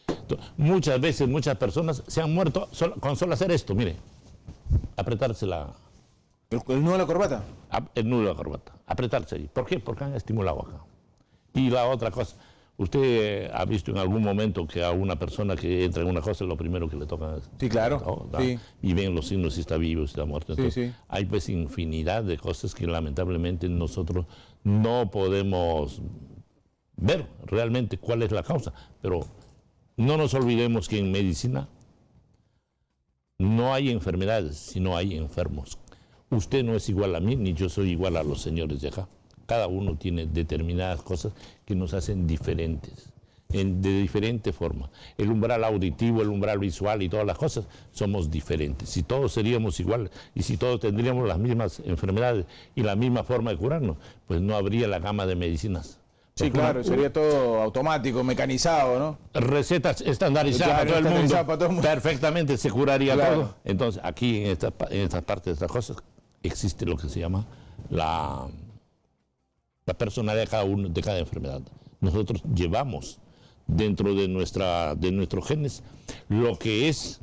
Entonces, muchas veces, muchas personas se han muerto con solo hacer esto, mire. Apretarse ¿El nudo de la corbata? El nudo de la corbata. Apretarse ahí. ¿Por qué? Porque han estimulado acá. Y la otra cosa, usted ha visto en algún momento que a una persona que entra en una cosa lo primero que le toca es... Sí, claro. Sí. Y ven los signos si está vivo, si está muerto. Entonces, hay pues infinidad de cosas que lamentablemente nosotros no podemos ver realmente cuál es la causa. Pero no nos olvidemos que en medicina no hay enfermedades, sino hay enfermos. Usted no es igual a mí, ni yo soy igual a los señores de acá. Cada uno tiene determinadas cosas que nos hacen diferentes, de diferente forma. El umbral auditivo, el umbral visual y todas las cosas, somos diferentes. Si todos seríamos iguales y si todos tendríamos las mismas enfermedades y la misma forma de curarnos, pues no habría la gama de medicinas. Sí, claro, sería todo automático, mecanizado, ¿no? Recetas estandarizadas para todo el mundo. Perfectamente, se curaría todo. Entonces, aquí en esta parte de estas cosas existe lo que se llama la personalidad de cada enfermedad. Nosotros llevamos dentro de nuestros genes lo que es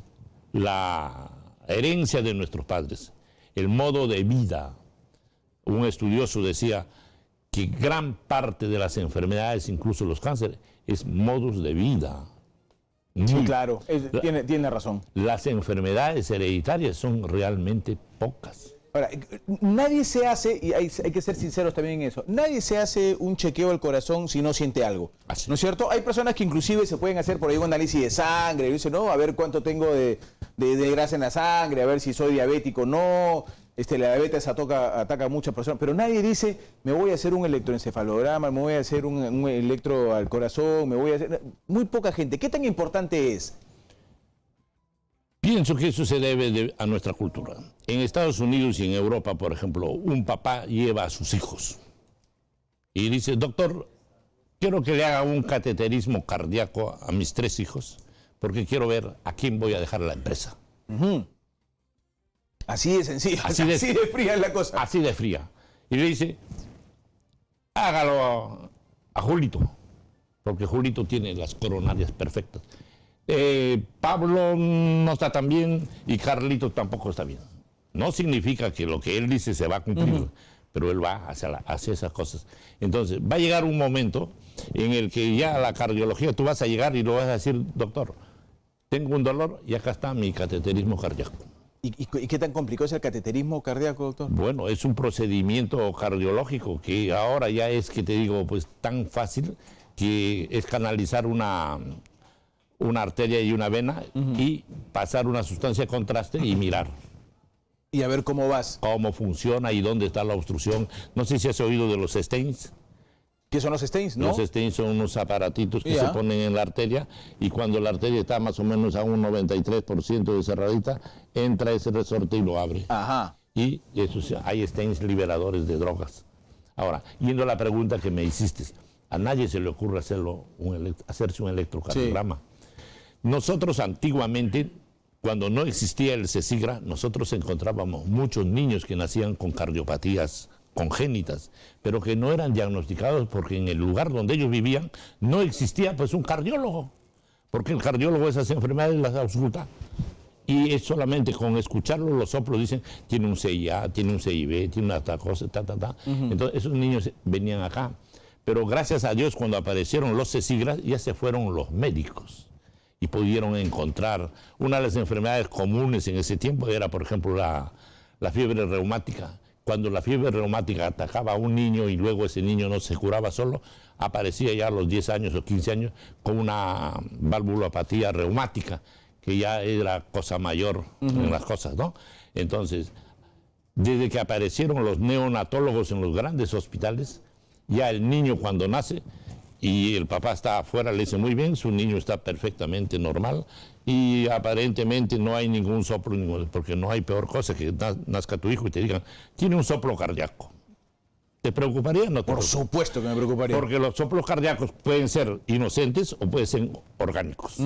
la herencia de nuestros padres, el modo de vida. Un estudioso decía que gran parte de las enfermedades, incluso los cánceres, es modos de vida. Sí, claro, tiene razón. Las enfermedades hereditarias son realmente pocas. Ahora, nadie se hace, y hay que ser sinceros también en eso, nadie se hace un chequeo al corazón si no siente algo. Así. ¿No es cierto? Hay personas que inclusive se pueden hacer por ahí un análisis de sangre, y dicen, no, a ver cuánto tengo de grasa en la sangre, a ver si soy diabético o no. La diabetes ataca a muchas personas, pero nadie dice, me voy a hacer un electroencefalograma, me voy a hacer un electro al corazón, me voy a hacer... Muy poca gente. ¿Qué tan importante es? Pienso que eso se debe a nuestra cultura. En Estados Unidos y en Europa, por ejemplo, un papá lleva a sus hijos y dice, doctor, quiero que le haga un cateterismo cardíaco a mis 3 hijos porque quiero ver a quién voy a dejar la empresa. Así de sencillo, así de fría es la cosa. Así de fría. Y le dice, hágalo a Julito, porque Julito tiene las coronarias perfectas. Pablo no está tan bien y Carlito tampoco está bien. No significa que lo que él dice se va a cumplir, pero él va hacia esas cosas. Entonces, va a llegar un momento en el que ya la cardiología, tú vas a llegar y lo vas a decir, doctor, tengo un dolor y acá está mi cateterismo cardíaco. ¿Y qué tan complicado es el cateterismo cardíaco, doctor? Bueno, es un procedimiento cardiológico que ahora ya es, que te digo, pues tan fácil que es canalizar una arteria y una vena y pasar una sustancia de contraste y mirar. Y a ver cómo vas. Cómo funciona y dónde está la obstrucción. No sé si has oído de los stents. ¿Qué son los stents? ¿No? Los stents son unos aparatitos que se ponen en la arteria y cuando la arteria está más o menos a un 93% de cerradita, entra ese resorte y lo abre. Ajá. Y eso, hay stents liberadores de drogas. Ahora, yendo a la pregunta que me hiciste, a nadie se le ocurre hacerse un electrocardiograma. Nosotros antiguamente, cuando no existía el CECIGRA, nosotros encontrábamos muchos niños que nacían con cardiopatías congénitas, pero que no eran diagnosticados porque en el lugar donde ellos vivían no existía pues un cardiólogo, porque el cardiólogo esas enfermedades las ausculta y es solamente con escucharlo los soplos dicen tiene un CIA, tiene un CIB, tiene una tal cosa, Entonces esos niños venían acá, pero gracias a Dios cuando aparecieron los CECIGRAS ya se fueron los médicos y pudieron encontrar una de las enfermedades comunes en ese tiempo era por ejemplo la fiebre reumática, cuando la fiebre reumática atacaba a un niño y luego ese niño no se curaba solo, aparecía ya a los 10 años o 15 años con una valvulopatía reumática, que ya era cosa mayor en las cosas, ¿no? Entonces, desde que aparecieron los neonatólogos en los grandes hospitales, ya el niño cuando nace y el papá está afuera, le dice muy bien, su niño está perfectamente normal y aparentemente no hay ningún soplo, porque no hay peor cosa que nazca tu hijo y te digan, tiene un soplo cardíaco. ¿Te preocuparía? No te Por supuesto que me preocuparía. Porque los soplos cardíacos pueden ser inocentes o pueden ser orgánicos.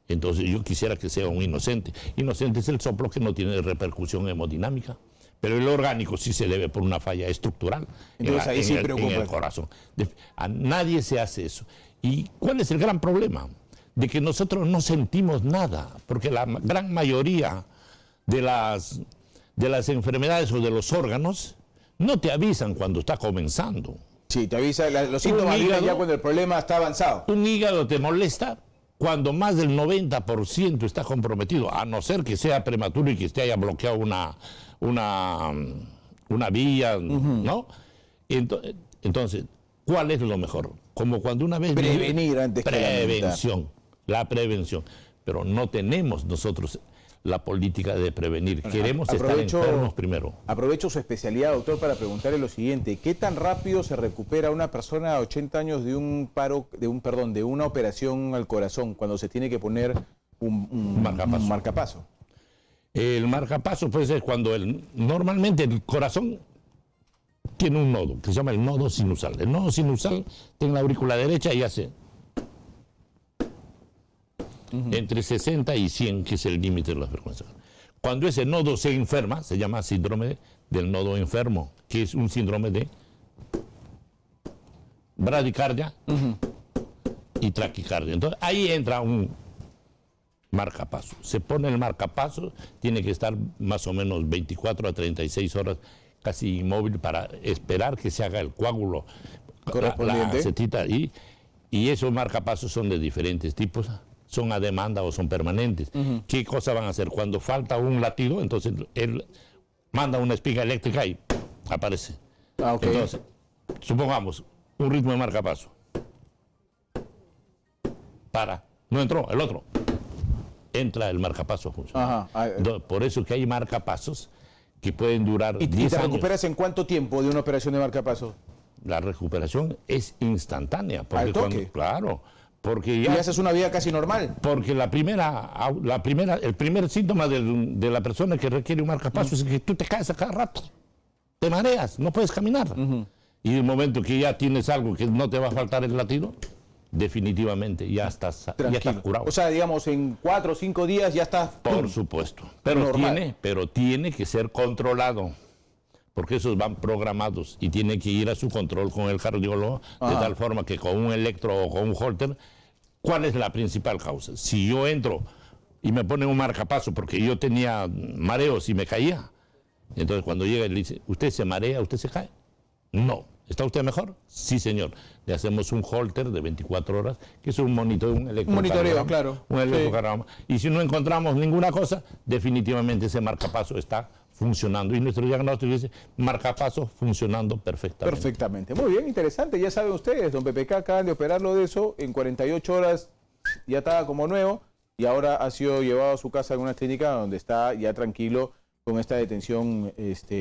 Entonces yo quisiera que sea un inocente. Inocente es el soplo que no tiene repercusión hemodinámica, pero el orgánico sí se debe por una falla estructural en el corazón. A nadie se hace eso. ¿Y cuál es el gran problema? De que nosotros no sentimos nada, porque la gran mayoría de las enfermedades o de los órganos no te avisan cuando está comenzando. Sí, te avisa, los síntomas vienen ya cuando el problema está avanzado. Un hígado te molesta cuando más del 90% está comprometido, a no ser que sea prematuro y que haya bloqueado una vía, ¿no? Entonces, ¿cuál es lo mejor? Como cuando una vez... Prevenir antes que prevención, la prevención. Pero no tenemos nosotros la política de prevenir. Queremos estar enfermos primero. Aprovecho su especialidad, doctor, para preguntarle lo siguiente. ¿Qué tan rápido se recupera una persona de 80 años de de una operación al corazón cuando se tiene que poner un marcapaso? El marcapaso puede ser cuando normalmente el corazón tiene un nodo, que se llama el nodo sinusal. El nodo sinusal tiene la aurícula derecha y hace entre 60 y 100, que es el límite de la frecuencia. Cuando ese nodo se enferma, se llama síndrome del nodo enfermo, que es un síndrome de bradicardia y taquicardia. Entonces ahí entra un marcapaso. Se pone el marcapaso, tiene que estar más o menos 24 a 36 horas casi inmóvil para esperar que se haga el coágulo correspondiente. La acetita, y esos marcapasos son de diferentes tipos. Son a demanda o son permanentes. ¿Qué cosa van a hacer? Cuando falta un latido, entonces él manda una espiga eléctrica y aparece. Entonces, supongamos, un ritmo de marcapaso. No entró, el otro. Entra el marcapaso a funcionar. Entonces, por eso que hay marcapasos que pueden durar 10 años. ¿Y te recuperas en cuánto tiempo de una operación de marcapaso? La recuperación es instantánea. Porque ¿al toque? Claro. Porque ya haces una vida casi normal. Porque el primer síntoma de la persona que requiere un marcapaso es que tú te caes a cada rato, te mareas, no puedes caminar. Y el momento que ya tienes algo que no te va a faltar el latido, definitivamente ya estás curado. O sea, digamos, en 4 o 5 días ya estás... Por supuesto, pero tiene que ser controlado. Porque esos van programados y tienen que ir a su control con el cardiólogo, de tal forma que con un electro o con un holter, ¿cuál es la principal causa? Si yo entro y me ponen un marcapaso porque yo tenía mareos y me caía, entonces cuando llega él dice, ¿usted se marea, usted se cae? No. ¿Está usted mejor? Sí, señor. Le hacemos un holter de 24 horas, que es un monitoreo, claro. Un electrocardiograma. Y si no encontramos ninguna cosa, definitivamente ese marcapaso está funcionando. Y nuestro diagnóstico dice, marcapaso funcionando perfectamente. Perfectamente. Muy bien, interesante. Ya saben ustedes, don PPK acaban de operarlo de eso. En 48 horas ya estaba como nuevo y ahora ha sido llevado a su casa en una clínica donde está ya tranquilo con esta detención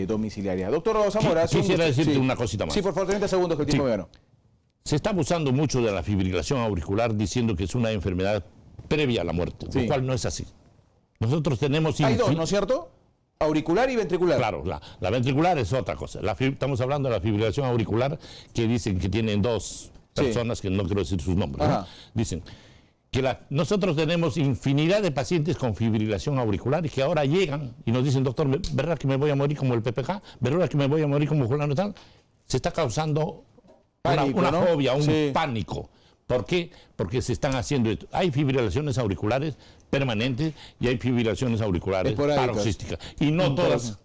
domiciliaria. Doctor Zamora... Quisiera decirte una cosita más. Sí, por favor, 30 segundos que el tiempo me ganó. Se está abusando mucho de la fibrilación auricular diciendo que es una enfermedad previa a la muerte, lo cual no es así. Nosotros tenemos... Hay dos, ¿no es cierto? Auricular y ventricular. Claro, la ventricular es otra cosa. Estamos hablando de la fibrilación auricular, que dicen que tienen dos personas, que no quiero decir sus nombres, ¿no? Dicen que nosotros tenemos infinidad de pacientes con fibrilación auricular y que ahora llegan y nos dicen, doctor, ¿verdad que me voy a morir como el PPK? ¿Verdad que me voy a morir como fulano tal? Se está causando una fobia, un pánico. ¿Por qué? Porque se están haciendo esto. Hay fibrilaciones auriculares permanentes y hay fibrilaciones auriculares paroxísticas. Y no todas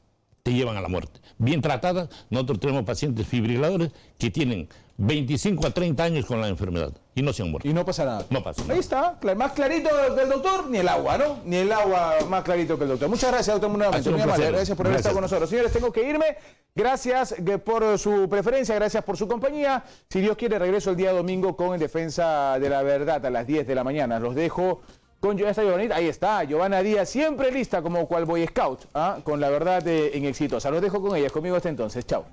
te llevan a la muerte. Bien tratadas, nosotros tenemos pacientes fibriladores que tienen 25 a 30 años con la enfermedad y no se han muerto. Y no pasa nada. No pasa nada. Ahí está, más clarito que el doctor, ni el agua, ¿no? Ni el agua más clarito que el doctor. Muchas gracias, doctor, nuevamente. Gracias por haber estado con nosotros. Señores, tengo que irme. Gracias por su preferencia, gracias por su compañía. Si Dios quiere, regreso el día domingo con En Defensa de la Verdad a las 10 de la mañana. Los dejo con Giovanna. Ahí está, Giovanna Díaz, siempre lista como cual Boy Scout, con la verdad en Exitosa. Los dejo con ella, conmigo hasta entonces. Chao.